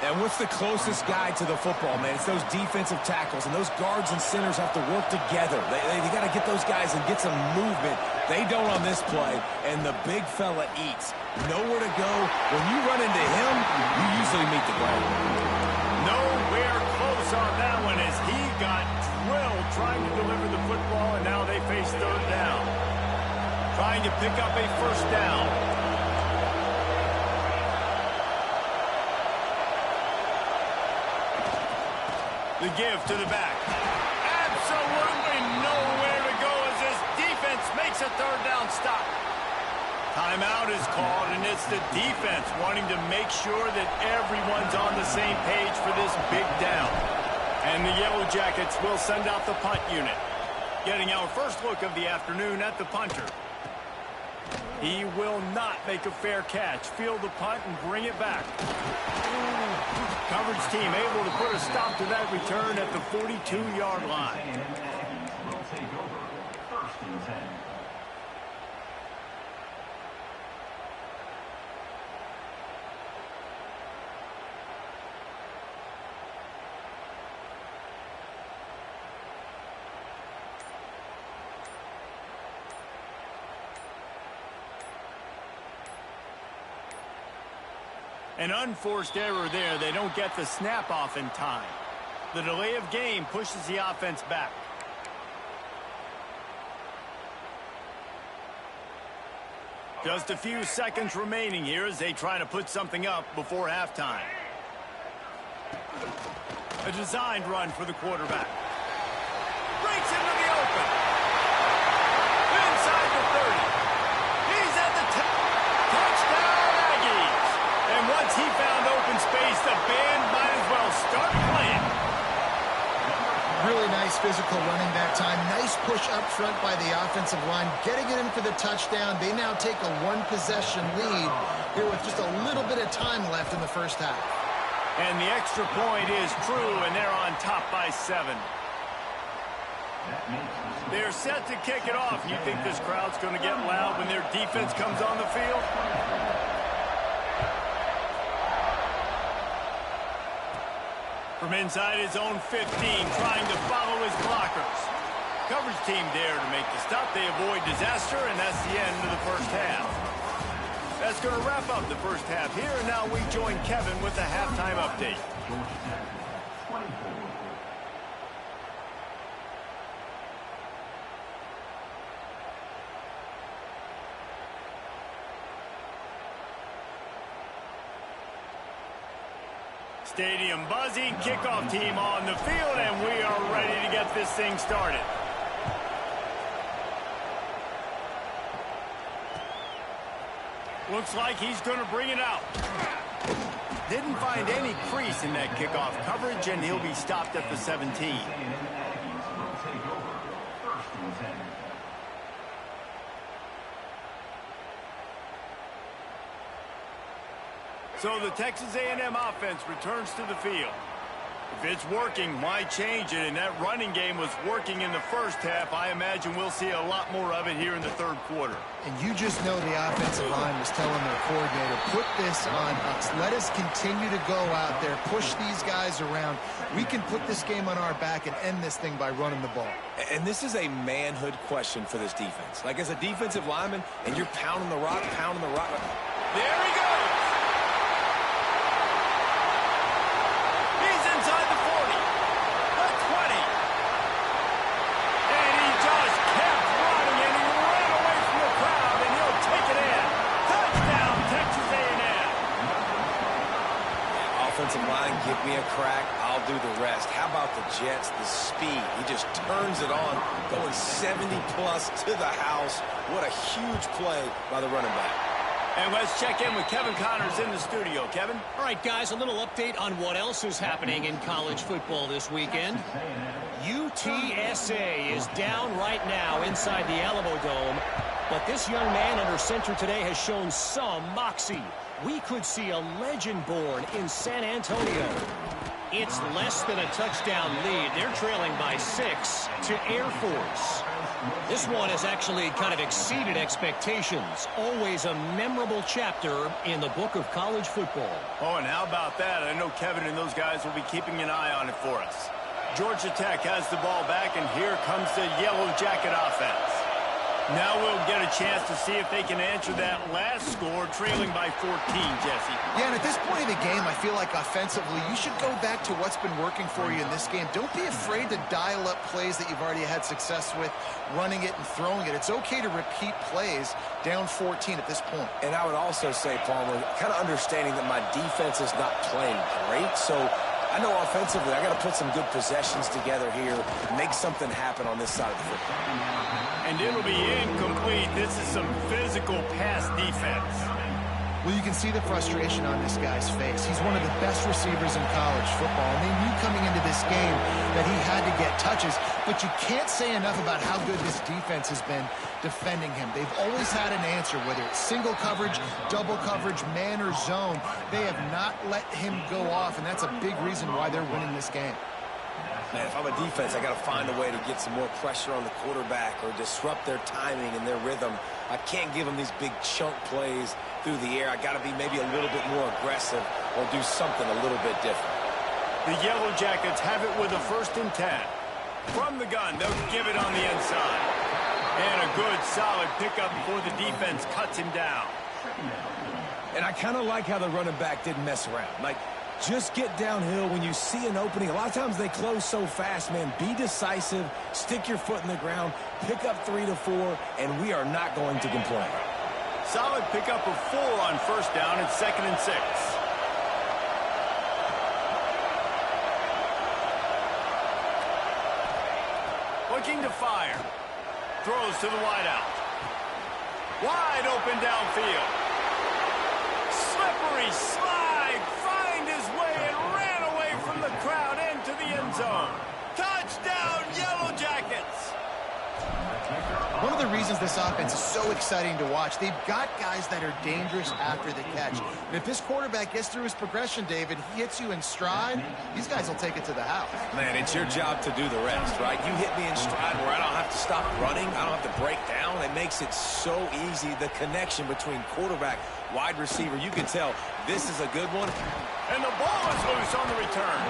And what's the closest guy to the football, man? It's those defensive tackles, and those guards and centers have to work together. They got to get those guys and get some movement. They don't on this play, and the big fella eats. Nowhere to go. When you run into him, you usually meet the ground. Nowhere close on that one as he got drilled trying to deliver the football, and now they face 3rd down. Trying to pick up a 1st down. The give to the back. Absolutely nowhere to go as this defense makes a 3rd down stop. Timeout is called, and it's the defense wanting to make sure that everyone's on the same page for this big down. And the Yellow Jackets will send out the punt unit. Getting our first look of the afternoon at the punter. He will not make a fair catch. Field the punt and bring it back. Coverage team able to put a stop to that return at the 42-yard line. Will take over 1st and 10. An unforced error there. They don't get the snap off in time. The delay of game pushes the offense back. Just a few seconds remaining here as they try to put something up before halftime. A designed run for the quarterback. Breaks into the open. Inside the 30. He's at the 10. Touchdown Aggies. And once he found open space, the band might as well start playing. Really nice physical running that time. Nice push up front by the offensive line. Getting it in for the touchdown. They now take a 1-possession lead here with just a little bit of time left in the first half. And the extra point is true, and they're on top by 7. They're set to kick it off. You think this crowd's going to get loud when their defense comes on the field? From inside his own 15, trying to follow his blockers. Coverage team there to make the stop. They avoid disaster, and that's the end of the first half. That's going to wrap up the first half here, and now we join Kevin with the halftime update. Stadium buzzing, kickoff team on the field, and we are ready to get this thing started. Looks like he's going to bring it out. Didn't find any crease in that kickoff coverage, and he'll be stopped at the 17. So the Texas A&M offense returns to the field. If it's working, why change it? And that running game was working in the first half. I imagine we'll see a lot more of it here in the third quarter. And you just know the offensive line was telling their coordinator, put this on us. Let us continue to go out there, push these guys around. We can put this game on our back and end this thing by running the ball. And this is a manhood question for this defense. Like, as a defensive lineman, and you're pounding the rock. There he goes. Inside the 40, the 20, and he just kept running, and he ran away from the crowd, and he'll take it in. Touchdown, Texas A&M. Offensive line, give me a crack, I'll do the rest. How about the Jets, the speed? He just turns it on, going 70-plus to the house. What a huge play by the running back. And let's check in with Kevin Connors in the studio. Kevin? All right, guys, a little update on what else is happening in college football this weekend. UTSA is down right now inside the Alamo Dome, but this young man under center today has shown some moxie. We could see a legend born in San Antonio. It's less than a touchdown lead. They're trailing by 6 to Air Force. This one has actually kind of exceeded expectations. Always a memorable chapter in the book of college football. Oh, and how about that? I know Kevin and those guys will be keeping an eye on it for us. Georgia Tech has the ball back, and here comes the Yellow Jacket offense. Now we'll get a chance to see if they can answer that last score, trailing by 14, Jesse. Yeah, and at this point of the game, I feel like offensively, you should go back to what's been working for you in this game. Don't be afraid to dial up plays that you've already had success with, running it and throwing it. It's okay to repeat plays down 14 at this point. And I would also say, Palmer, kind of understanding that my defense is not playing great, so I know offensively I got to put some good possessions together here, make something happen on this side of the football. And it'll be incomplete. This is some physical pass defense. Well, you can see the frustration on this guy's face. He's one of the best receivers in college football, and they knew coming into this game that he had to get touches, but you can't say enough about how good this defense has been defending him. They've always had an answer, whether it's single coverage, double coverage, man or zone. They have not let him go off, and that's a big reason why they're winning this game. Man, if I'm a defense, I got to find a way to get some more pressure on the quarterback or disrupt their timing and their rhythm. I can't give them these big chunk plays through the air. I got to be maybe a little bit more aggressive or do something a little bit different. The Yellow Jackets have it with a 1st and 10. From the gun, they'll give it on the inside. And a good, solid pickup before the defense cuts him down. And I kind of like how the running back didn't mess around. Like, just get downhill when you see an opening. A lot of times they close so fast, man. Be decisive, stick your foot in the ground, pick up 3 to 4, and we are not going to complain. Solid pickup of 4 on 1st down and 2nd and 6. Looking to fire. Throws to the wideout. Wide open downfield. Slippery slide. Find his way and ran away from the crowd into the end zone. Touchdown, Yellow Jackets. One of the reasons this offense is so exciting to watch, they've got guys that are dangerous after the catch. And if this quarterback gets through his progression, David, he hits you in stride, these guys will take it to the house. Man, it's your job to do the rest, right? You hit me in stride where I don't have to stop running. I don't have to break down. It makes it so easy, the connection between quarterback, wide receiver. You can tell this is a good one. And the ball is loose on the return.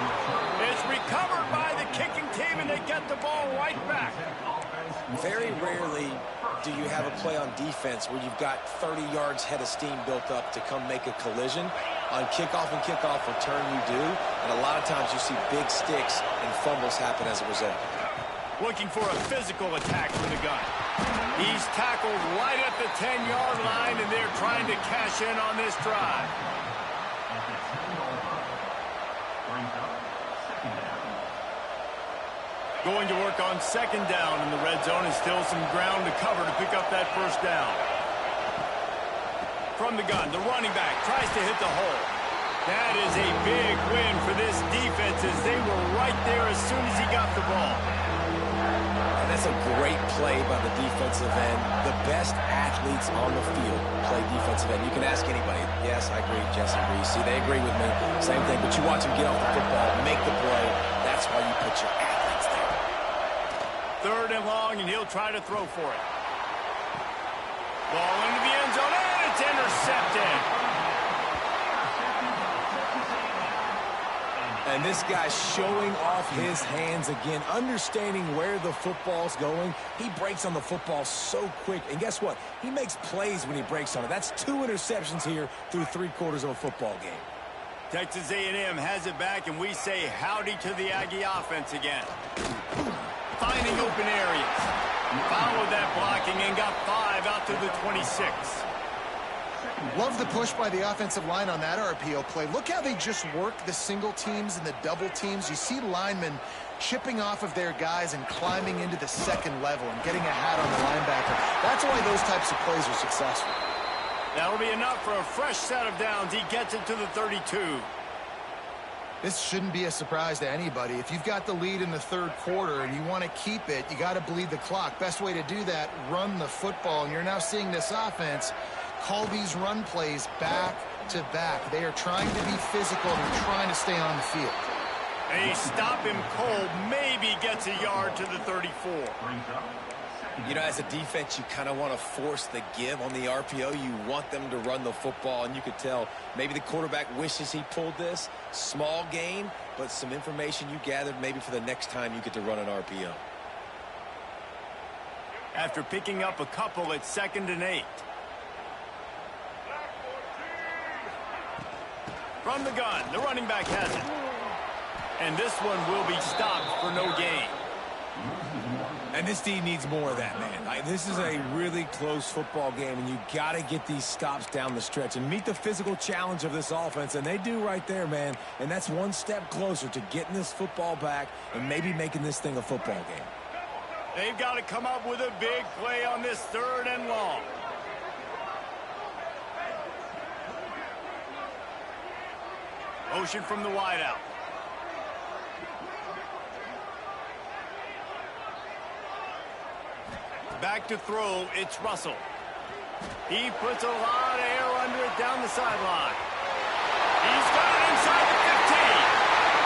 It's recovered by the kicking team, and they get the ball right back. Very rarely do you have a play on defense where you've got 30 yards head of steam built up to come make a collision. On kickoff and kickoff return, you do. And a lot of times you see big sticks and fumbles happen as a result. Looking for a physical attack from the gun. He's tackled right at the 10-yard line, and they're trying to cash in on this drive. Going to work on second down in the red zone, and still some ground to cover to pick up that first down. From the gun, the running back tries to hit the hole. That is a big win for this defense, as they were right there as soon as he got the ball. And that's a great play by the defensive end. The best athletes on the field play defensive end. You can ask anybody. Yes, I agree, Jesse Reese. See, they agree with me. Same thing, but you watch them get off the football, make the play. That's why you put your athletes there. Third and long, and he'll try to throw for it. Ball into the end zone, and it's intercepted. And this guy's showing off his hands again, understanding where the football's going. He breaks on the football so quick. And guess what? He makes plays when he breaks on it. That's 2 interceptions here through 3/4 of a football game. Texas A&M has it back, and we say howdy to the Aggie offense again. Finding open areas. Followed that blocking and got 5 out to the 26. Love the push by the offensive line on that RPO play. Look how they just work the single teams and the double teams. You see linemen chipping off of their guys and climbing into the second level and getting a hat on the linebacker. That's why those types of plays are successful. That'll be enough for a fresh set of downs. He gets it to the 32. This shouldn't be a surprise to anybody. If you've got the lead in the third quarter and you want to keep it, you got to bleed the clock. Best way to do that, run the football. And you're now seeing this offense call these run plays back to back. They are trying to be physical and trying to stay on the field. They stop him cold, maybe gets a yard to the 34. You know, as a defense, you kind of want to force the give on the RPO. You want them to run the football, and you could tell maybe the quarterback wishes he pulled this. Small gain, but some information you gathered maybe for the next time you get to run an RPO. After picking up a couple, it's 2nd and 8. From the gun, the running back has it. And this one will be stopped for no gain. And this D needs more of that, man. This is a really close football game, and you got to get these stops down the stretch and meet the physical challenge of this offense, and they do right there, man. And that's one step closer to getting this football back and maybe making this thing a football game. They've got to come up with a big play on this 3rd and long. Motion from the wideout. Back to throw, it's Russell. He puts a lot of air under it down the sideline. He's got it inside the 15.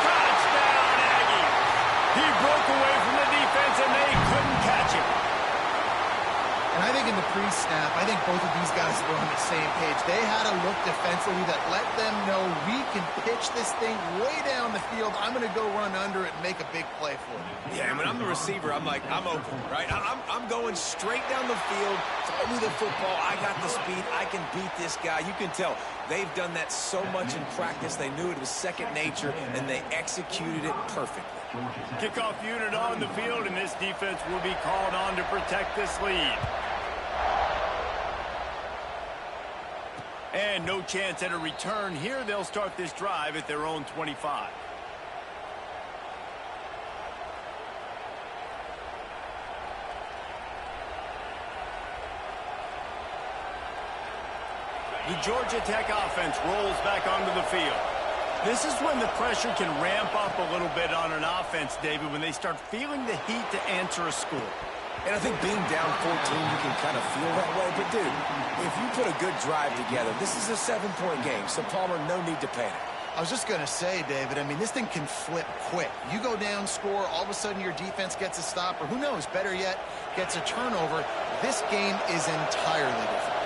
Touchdown, Aggie. He broke away from the defense, and they couldn't catch him. And I think in the pre-snap, I think both of these guys were on the same page. They had a look defensively that let them know we can pitch this thing way down the field. I'm going to go run under it and make a big play for it. Yeah, when I'm the receiver, I'm like, I'm open, right? I'm going straight down the field, throw me the football. I got the speed. I can beat this guy. You can tell they've done that so much in practice. They knew it was second nature, and they executed it perfectly. Kickoff unit on the field, and this defense will be called on to protect this lead. And no chance at a return here. They'll start this drive at their own 25. The Georgia Tech offense rolls back onto the field. This is when the pressure can ramp up a little bit on an offense, David, when they start feeling the heat to answer a score. And I think being down 14, you can kind of feel that way. But, dude, if you put a good drive together, this is a 7-point game. So, Palmer, no need to panic. I was just going to say, David, I mean, this thing can flip quick. You go down, score, all of a sudden your defense gets a stop, or who knows, better yet, gets a turnover. This game is entirely different.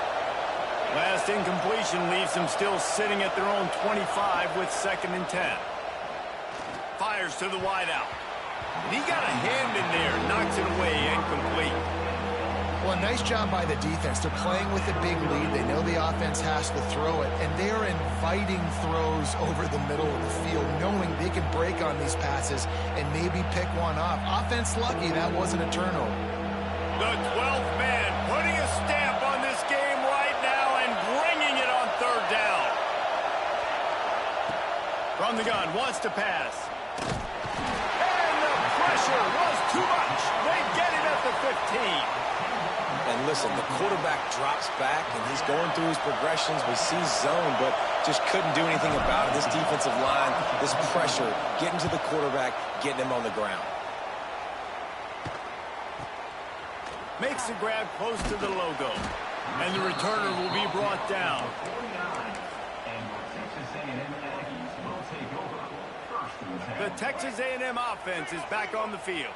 Last incompletion leaves them still sitting at their own 25 with 2nd and 10. Fires to the wideout. And he got a hand in there, knocks it away, incomplete. Well, nice job by the defense. They're playing with a big lead. They know the offense has to throw it, and they are inviting throws over the middle of the field, knowing they can break on these passes and maybe pick one off. Offense lucky that wasn't a turnover. The 12th man putting a stamp on this game right now and bringing it on third down. From the gun, wants to pass. And the pressure was too much. They get it at the 15. And listen, the quarterback drops back, and he's going through his progressions. We see zone, but just couldn't do anything about it. This defensive line, this pressure, getting to the quarterback, getting him on the ground. Makes the grab close to the logo. And the returner will be brought down. The Texas A&M offense is back on the field.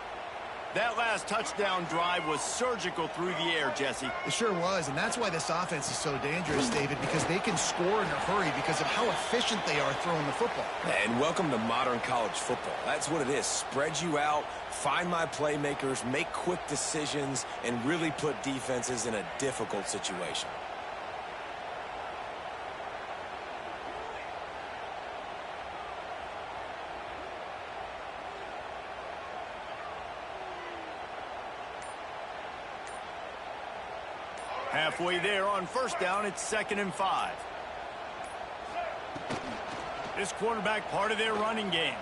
That last touchdown drive was surgical through the air, Jesse. It sure was, and that's why this offense is so dangerous, David, because they can score in a hurry because of how efficient they are throwing the football. And welcome to modern college football. That's what it is. Spread you out, find my playmakers, make quick decisions, and really put defenses in a difficult situation. Halfway there on first down, it's 2nd and 5. This quarterback part of their running game.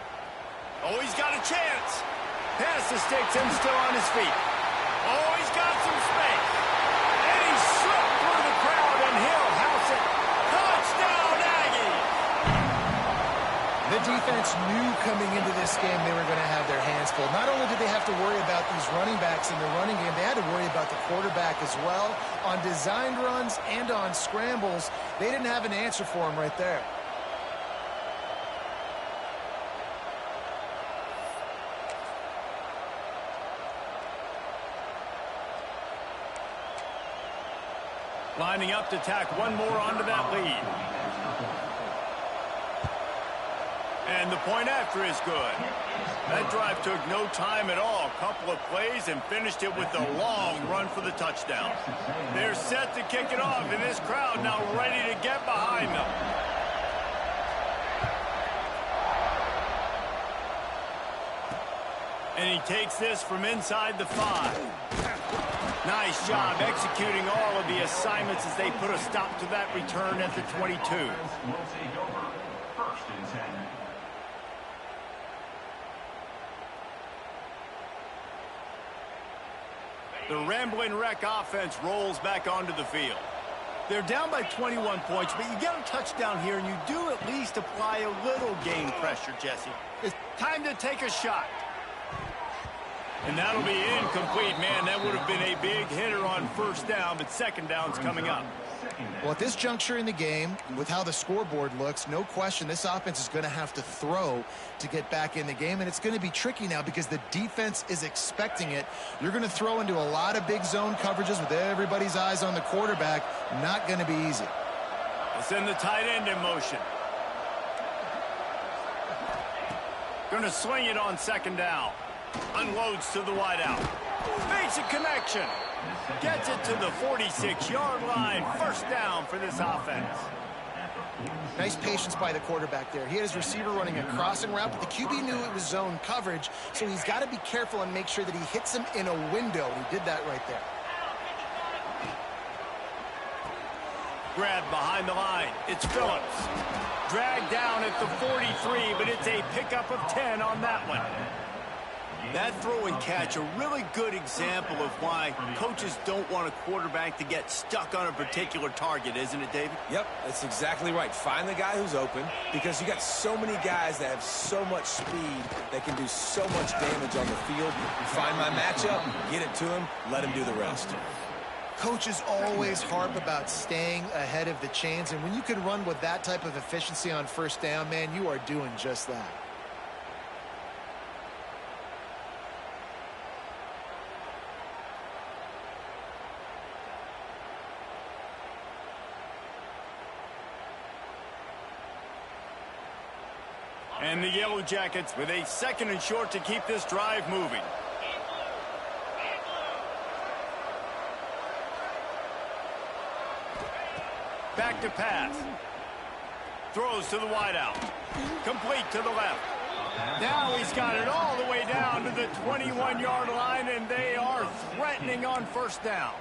Oh, he's got a chance. Pass the sticks and still on his feet. Oh, he's got some space. And he slipped through the crowd and he'll house it. Touchdown, Aggies! The defense knew coming into this game they were going to have their hands full. Not only did they have to worry about these running backs in the running game, they had to worry about the quarterback as well. On designed runs and on scrambles, they didn't have an answer for him right there. Lining up to tack one more onto that lead. And the point after is good. That drive took no time at all. Couple of plays and finished it with a long run for the touchdown. They're set to kick it off, and this crowd now ready to get behind them. And he takes this from inside the 5. Nice job executing all of the assignments as they put a stop to that return at the 22. The Ramblin' Wreck offense rolls back onto the field. They're down by 21 points, but you get a touchdown here, and you do at least apply a little game pressure, Jesse. It's time to take a shot. And that'll be incomplete, man. That would have been a big hitter on first down, but second down's coming up. Well, at this juncture in the game, with how the scoreboard looks, no question this offense is going to have to throw to get back in the game, and it's going to be tricky now because the defense is expecting it. You're going to throw into a lot of big zone coverages with everybody's eyes on the quarterback. Not going to be easy. They'll send the tight end in motion. Going to swing it on second down. Unloads to the wideout. Basic connection. Gets it to the 46-yard line. First down for this offense. Nice patience by the quarterback there. He had his receiver running a crossing route, but the QB knew it was zone coverage, so he's got to be careful and make sure that he hits him in a window. He did that right there. Grab behind the line. It's Phillips. Dragged down at the 43, but it's a pickup of 10 on that one. That throw and catch, a really good example of why coaches don't want a quarterback to get stuck on a particular target, isn't it, David? Yep, that's exactly right. Find the guy who's open, because you got so many guys that have so much speed that can do so much damage on the field. Find my matchup, get it to him, let him do the rest. Coaches always harp about staying ahead of the chains, and when you can run with that type of efficiency on first down, man, you are doing just that. And the Yellow Jackets with a 2nd and short to keep this drive moving. Back to pass. Throws to the wideout. Complete to the left. Now he's got it all the way down to the 21-yard line, and they are threatening on 1st down.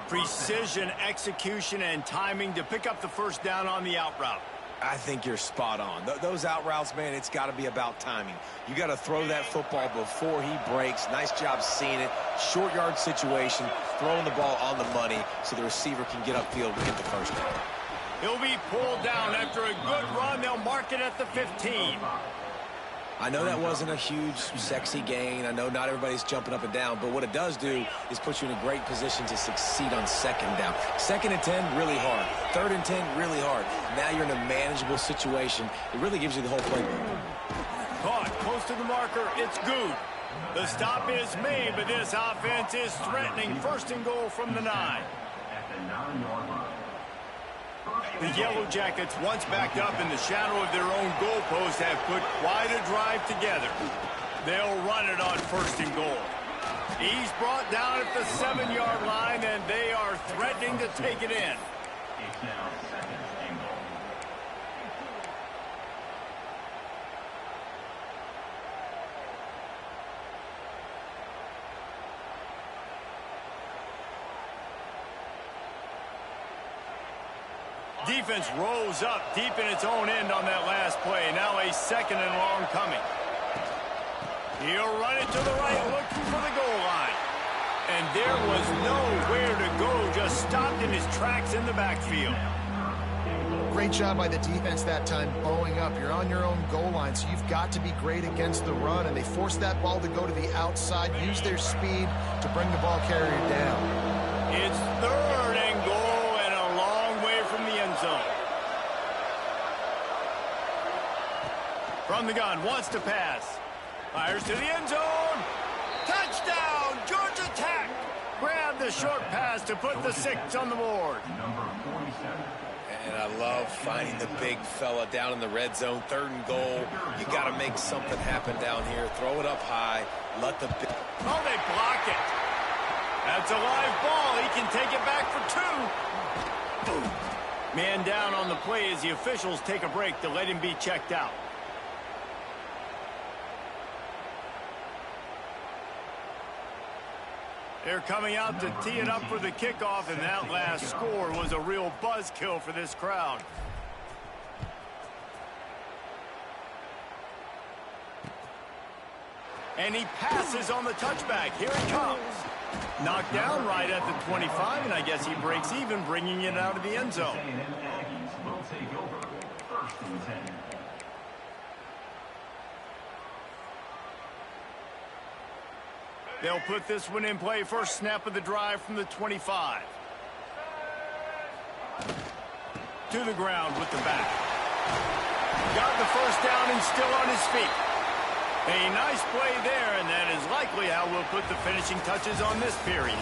Precision, execution, and timing to pick up the 1st down on the out route. I think you're spot on. Those out routes, man, it's got to be about timing. You got to throw that football before he breaks. Nice job seeing it. Short yard situation, throwing the ball on the money so the receiver can get upfield and get the 1st down. He'll be pulled down after a good run. They'll mark it at the 15. I know that wasn't a huge, sexy gain. I know not everybody's jumping up and down, but what it does do is put you in a great position to succeed on 2nd down. 2nd and 10, really hard. 3rd and 10, really hard. Now you're in a manageable situation. It really gives you the whole playbook. Caught close to the marker. It's good. The stop is made, but this offense is threatening 1st and goal from the 9. At the 9-yard line. The Yellow Jackets, once backed up in the shadow of their own goalpost, have put quite a drive together. They'll run it on 1st and goal. He's brought down at the 7-yard line, and they are threatening to take it in. It's now 2nd and goal. Defense rose up deep in its own end on that last play. Now a 2nd and long coming. He'll run it to the right, looking for the goal line. And there was nowhere to go, just stopped in his tracks in the backfield. Great job by the defense that time, bowing up. You're on your own goal line, so you've got to be great against the run, and they forced that ball to go to the outside, use their speed to bring the ball carrier down. It's 3rd and goal and a long way from the end zone. From the gun, wants to pass. Fires to the end zone. Touchdown, Georgia Tech. Grab the short pass to put the 6 on the board. Number 47. And I love finding the big fella down in the red zone. 3rd and goal. You got to make something happen down here. Throw it up high. Let the big... Oh, they block it. That's a live ball. He can take it back for 2. Boom. Man down on the play as the officials take a break to let him be checked out. They're coming out to tee it up for the kickoff, and that last score was a real buzzkill for this crowd. And he passes on the touchback. Here it comes. Knocked down right at the 25, and I guess he breaks even, bringing it out of the end zone. A&M Aggies will take over 1st and 10. They'll put this one in play. First snap of the drive from the 25. To the ground with the back. Got the 1st down and still on his feet. A nice play there, and that is likely how we'll put the finishing touches on this period.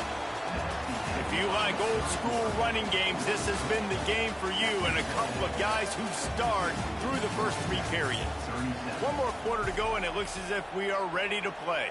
If you like old school running games, this has been the game for you and a couple of guys who starred through the first 3 periods. One more quarter to go, and it looks as if we are ready to play.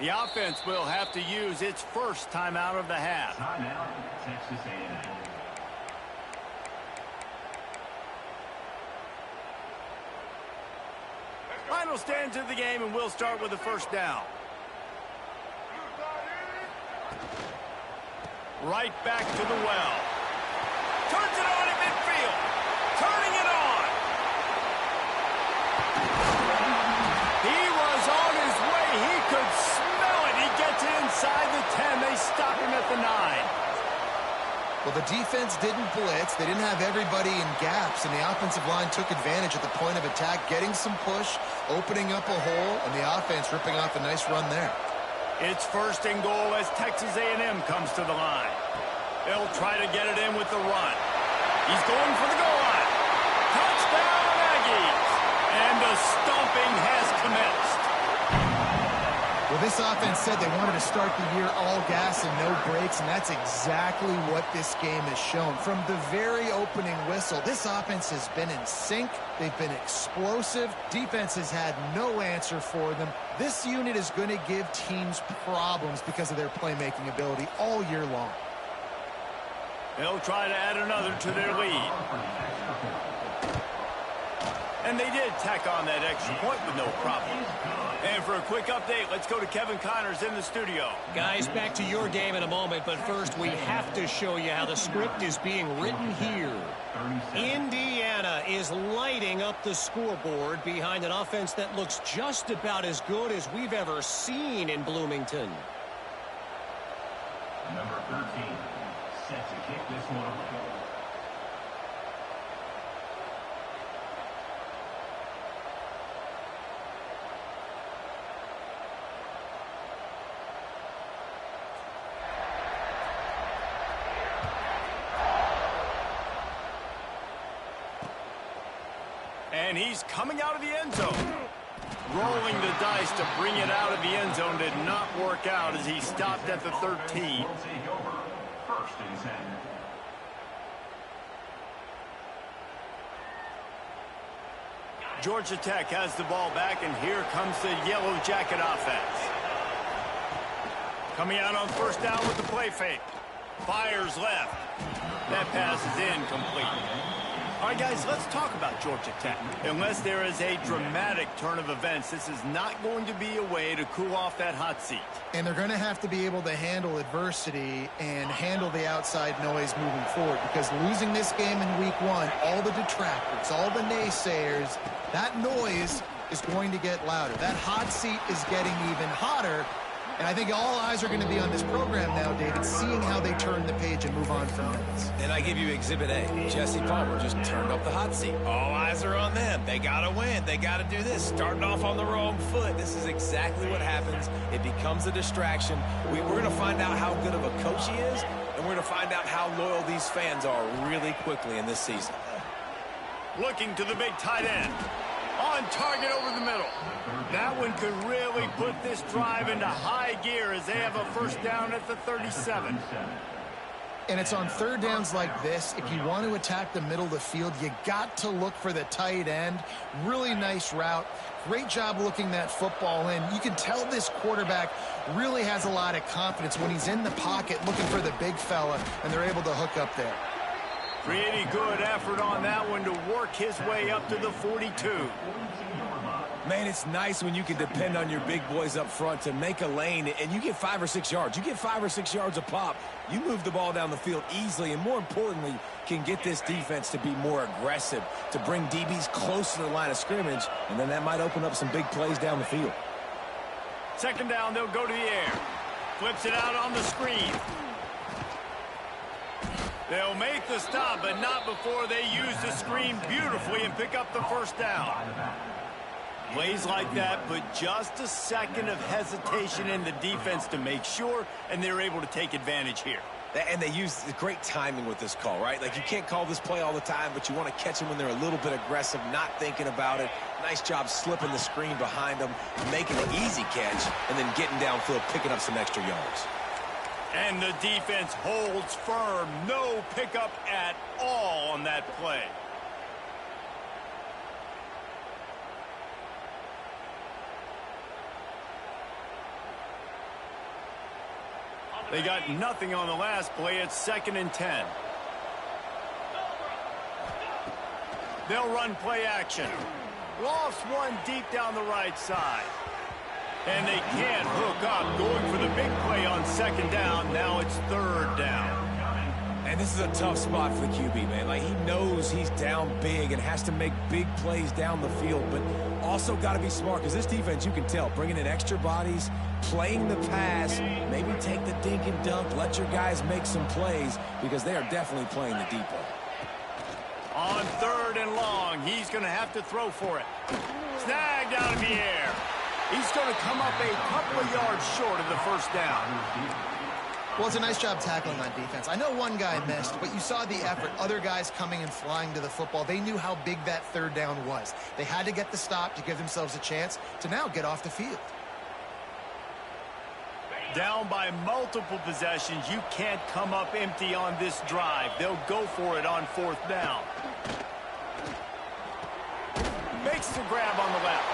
The offense will have to use its first timeout of the half. Timeout, Texas A&M. Final stands of the game, and we'll start with the 1st down. Right back to the well. Turns it on in midfield. Turning it on. He was on his way. He could smell it. He gets it inside the 10. They stop him at the 9. Well, the defense didn't blitz. They didn't have everybody in gaps, and the offensive line took advantage at the point of attack, getting some push, opening up a hole, and the offense ripping off a nice run there. It's 1st and goal as Texas A&M comes to the line. They'll try to get it in with the run. He's going for the goal line. Touchdown, Aggies. And the stomping has commenced. Well, this offense said they wanted to start the year all gas and no brakes, and that's exactly what this game has shown. From the very opening whistle, this offense has been in sync. They've been explosive. Defense has had no answer for them. This unit is going to give teams problems because of their playmaking ability all year long. They'll try to add another to their lead. And they did tack on that extra point with no problem. And for a quick update, let's go to Kevin Connors in the studio. Guys, back to your game in a moment, but first we have to show you how the script is being written here. Indiana is lighting up the scoreboard behind an offense that looks just about as good as we've ever seen in Bloomington. Number 13, set to kick this one away. And he's coming out of the end zone. Rolling the dice to bring it out of the end zone did not work out as he stopped at the 13. Will take over. First and 10. Georgia Tech has the ball back, and here comes the Yellow Jacket offense. Coming out on first down with the play fake. Fires left. That pass is incomplete. All right, guys, let's talk about Georgia Tech. Unless there is a dramatic turn of events, this is not going to be a way to cool off that hot seat. And they're going to have to be able to handle adversity and handle the outside noise moving forward, because losing this game in week one, all the detractors, all the naysayers, that noise is going to get louder. That hot seat is getting even hotter. And I think all eyes are going to be on this program now, David, seeing how they turn the page and move on from this. And I give you Exhibit A. Jesse Palmer just turned up the hot seat. All eyes are on them. They got to win. They got to do this. Starting off on the wrong foot. This is exactly what happens. It becomes a distraction. We're going to find out how good of a coach he is, and we're going to find out how loyal these fans are really quickly in this season. Looking to the big tight end. On target over the middle. That one could really put this drive into high gear as they have a first down at the 37. And it's on third downs like this. If you want to attack the middle of the field, you got to look for the tight end. Really nice route. Great job looking that football in. You can tell this quarterback really has a lot of confidence when he's in the pocket looking for the big fella, and they're able to hook up there. Pretty good effort on that one to work his way up to the 42. Man, it's nice when you can depend on your big boys up front to make a lane, and you get 5 or 6 yards. You get 5 or 6 yards a pop. You move the ball down the field easily, and more importantly, can get this defense to be more aggressive, to bring DBs close to the line of scrimmage, and then that might open up some big plays down the field. Second down, they'll go to the air. Flips it out on the screen. They'll make the stop, but not before they use the screen beautifully and pick up the first down. Plays like that put just a second of hesitation in the defense to make sure, and they're able to take advantage here. And they use great timing with this call, right? Like, you can't call this play all the time, but you want to catch them when they're a little bit aggressive, not thinking about it. Nice job slipping the screen behind them, making an easy catch, and then getting downfield, picking up some extra yards. And the defense holds firm. No pickup at all on that play. They got nothing on the last play. It's 2nd and 10. They'll run play action. Lost one deep down the right side. And they can't hook up. Going for the big play on 2nd down. Now it's 3rd down. And this is a tough spot for the QB, man. Like, he knows he's down big and has to make big plays down the field, but also got to be smart, because this defense, you can tell, bringing in extra bodies, playing the pass, maybe take the dink and dunk, let your guys make some plays, because they are definitely playing the deep ball. On 3rd and long, he's going to have to throw for it. Snagged out of the air. He's going to come up a couple of yards short of the first down. Well, it's a nice job tackling on defense. I know one guy missed, but you saw the effort. Other guys coming and flying to the football. They knew how big that third down was. They had to get the stop to give themselves a chance to now get off the field. Down by multiple possessions, you can't come up empty on this drive. They'll go for it on fourth down. Makes the grab on the left.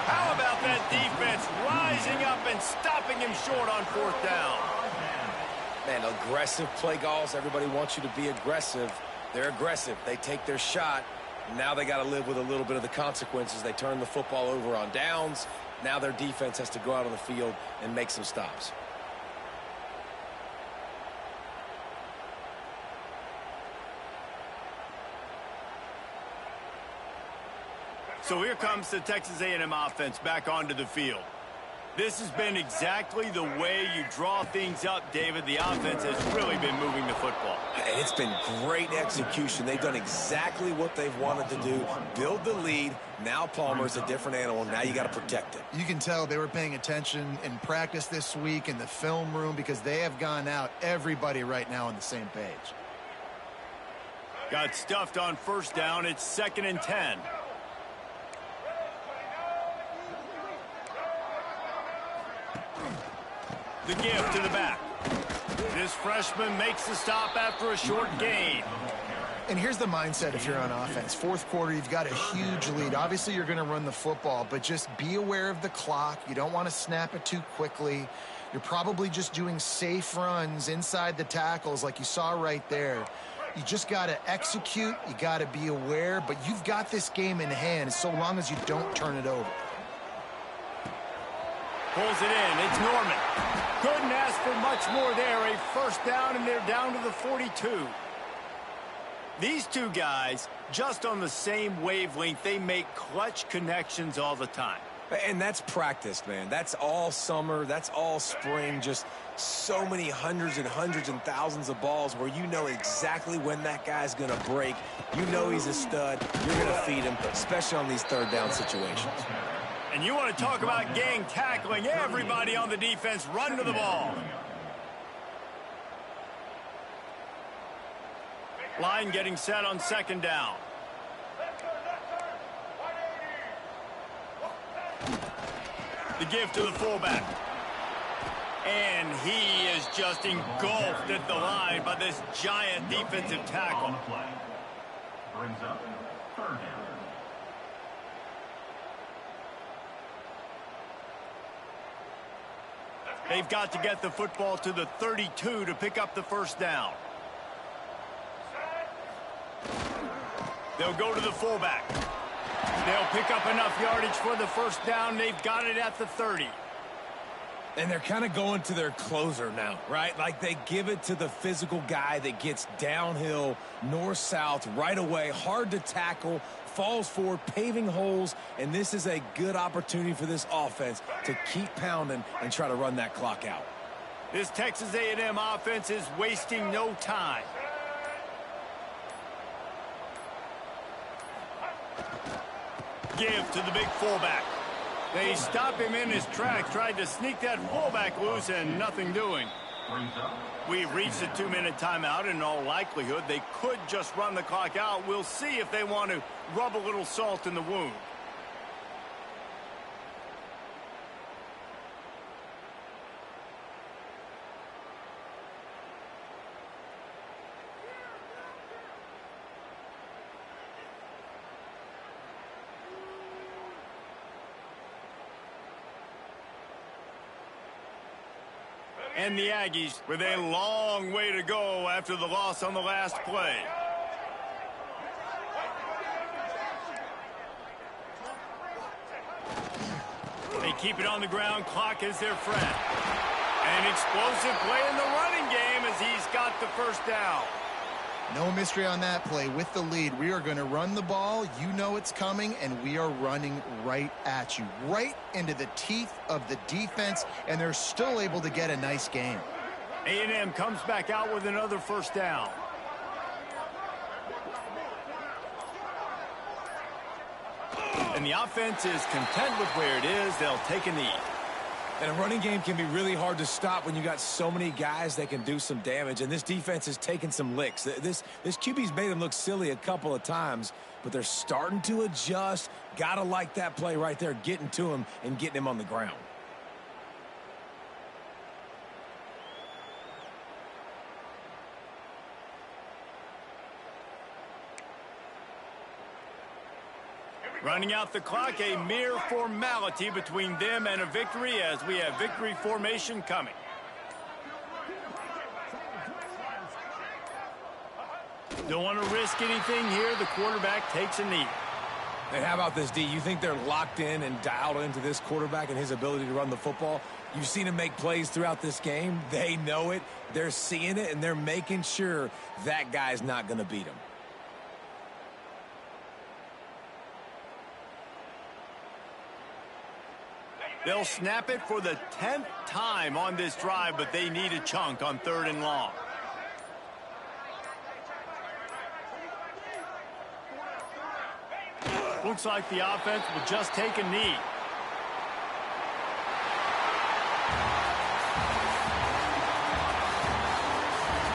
How about that defense rising up and stopping him short on fourth down? Man, aggressive play calls. Everybody wants you to be aggressive. They're aggressive. They take their shot. Now they got to live with a little bit of the consequences. They turn the football over on downs. Now their defense has to go out on the field and make some stops. So here comes the Texas A&M offense back onto the field. This has been exactly the way you draw things up, David. The offense has really been moving the football. And it's been great execution. They've done exactly what they've wanted to do. Build the lead. Now Palmer's a different animal. Now you got to protect it. You can tell they were paying attention in practice this week in the film room because they have gone out, everybody right now on the same page. Got stuffed on first down. It's 2nd and 10. The give to the back. This freshman makes the stop after a short gain. And here's the mindset if you're on offense. Fourth quarter, you've got a huge lead. Obviously, you're going to run the football, but just be aware of the clock. You don't want to snap it too quickly. You're probably just doing safe runs inside the tackles like you saw right there. You just got to execute. You got to be aware, but you've got this game in hand so long as you don't turn it over. Pulls it in. It's Norman. Couldn't ask for much more there. A first down, and they're down to the 42. These two guys, just on the same wavelength, they make clutch connections all the time. And that's practice, man. That's all summer. That's all spring. Just so many hundreds and thousands of balls where you know exactly when that guy's going to break. You know he's a stud. You're going to feed him, especially on these third down situations. And you want to talk about gang tackling. Everybody on the defense run to the ball. Line getting set on 2nd down. The give to the fullback. And he is just engulfed at the line by this giant defensive tackle. Brings up 3rd down. They've got to get the football to the 32 to pick up the first down. They'll go to the fullback. They'll pick up enough yardage for the first down. They've got it at the 30. And they're kind of going to their closer now, right? Like they give it to the physical guy that gets downhill, north-south, right away, hard to tackle, falls forward, paving holes, and this is a good opportunity for this offense to keep pounding and try to run that clock out. This Texas A&M offense is wasting no time. Give to the big fullback. They stop him in his tracks, tried to sneak that fullback loose, and nothing doing. We've reached a 2-minute timeout. In all likelihood, they could just run the clock out. We'll see if they want to rub a little salt in the wound. And the Aggies with a long way to go after the loss on the last play. They keep it on the ground. Clock is their friend. An explosive play in the running game as he's got the first down. No mystery on that play. With the lead, we are going to run the ball. You know it's coming, and we are running right at you, right into the teeth of the defense, and they're still able to get a nice game. A&M comes back out with another first down. And the offense is content with where it is. They'll take a knee. And a running game can be really hard to stop when you got so many guys that can do some damage. And this defense is taking some licks. This QB's made them look silly a couple of times, but they're starting to adjust. Gotta like that play right there, getting to him and getting him on the ground. Running out the clock, a mere formality between them and a victory as we have victory formation coming. Don't want to risk anything here. The quarterback takes a knee. And how about this, D? You think they're locked in and dialed into this quarterback and his ability to run the football? You've seen him make plays throughout this game. They know it. They're seeing it, and they're making sure that guy's not going to beat him. They'll snap it for the 10th time on this drive, but they need a chunk on 3rd and long. Looks like the offense will just take a knee.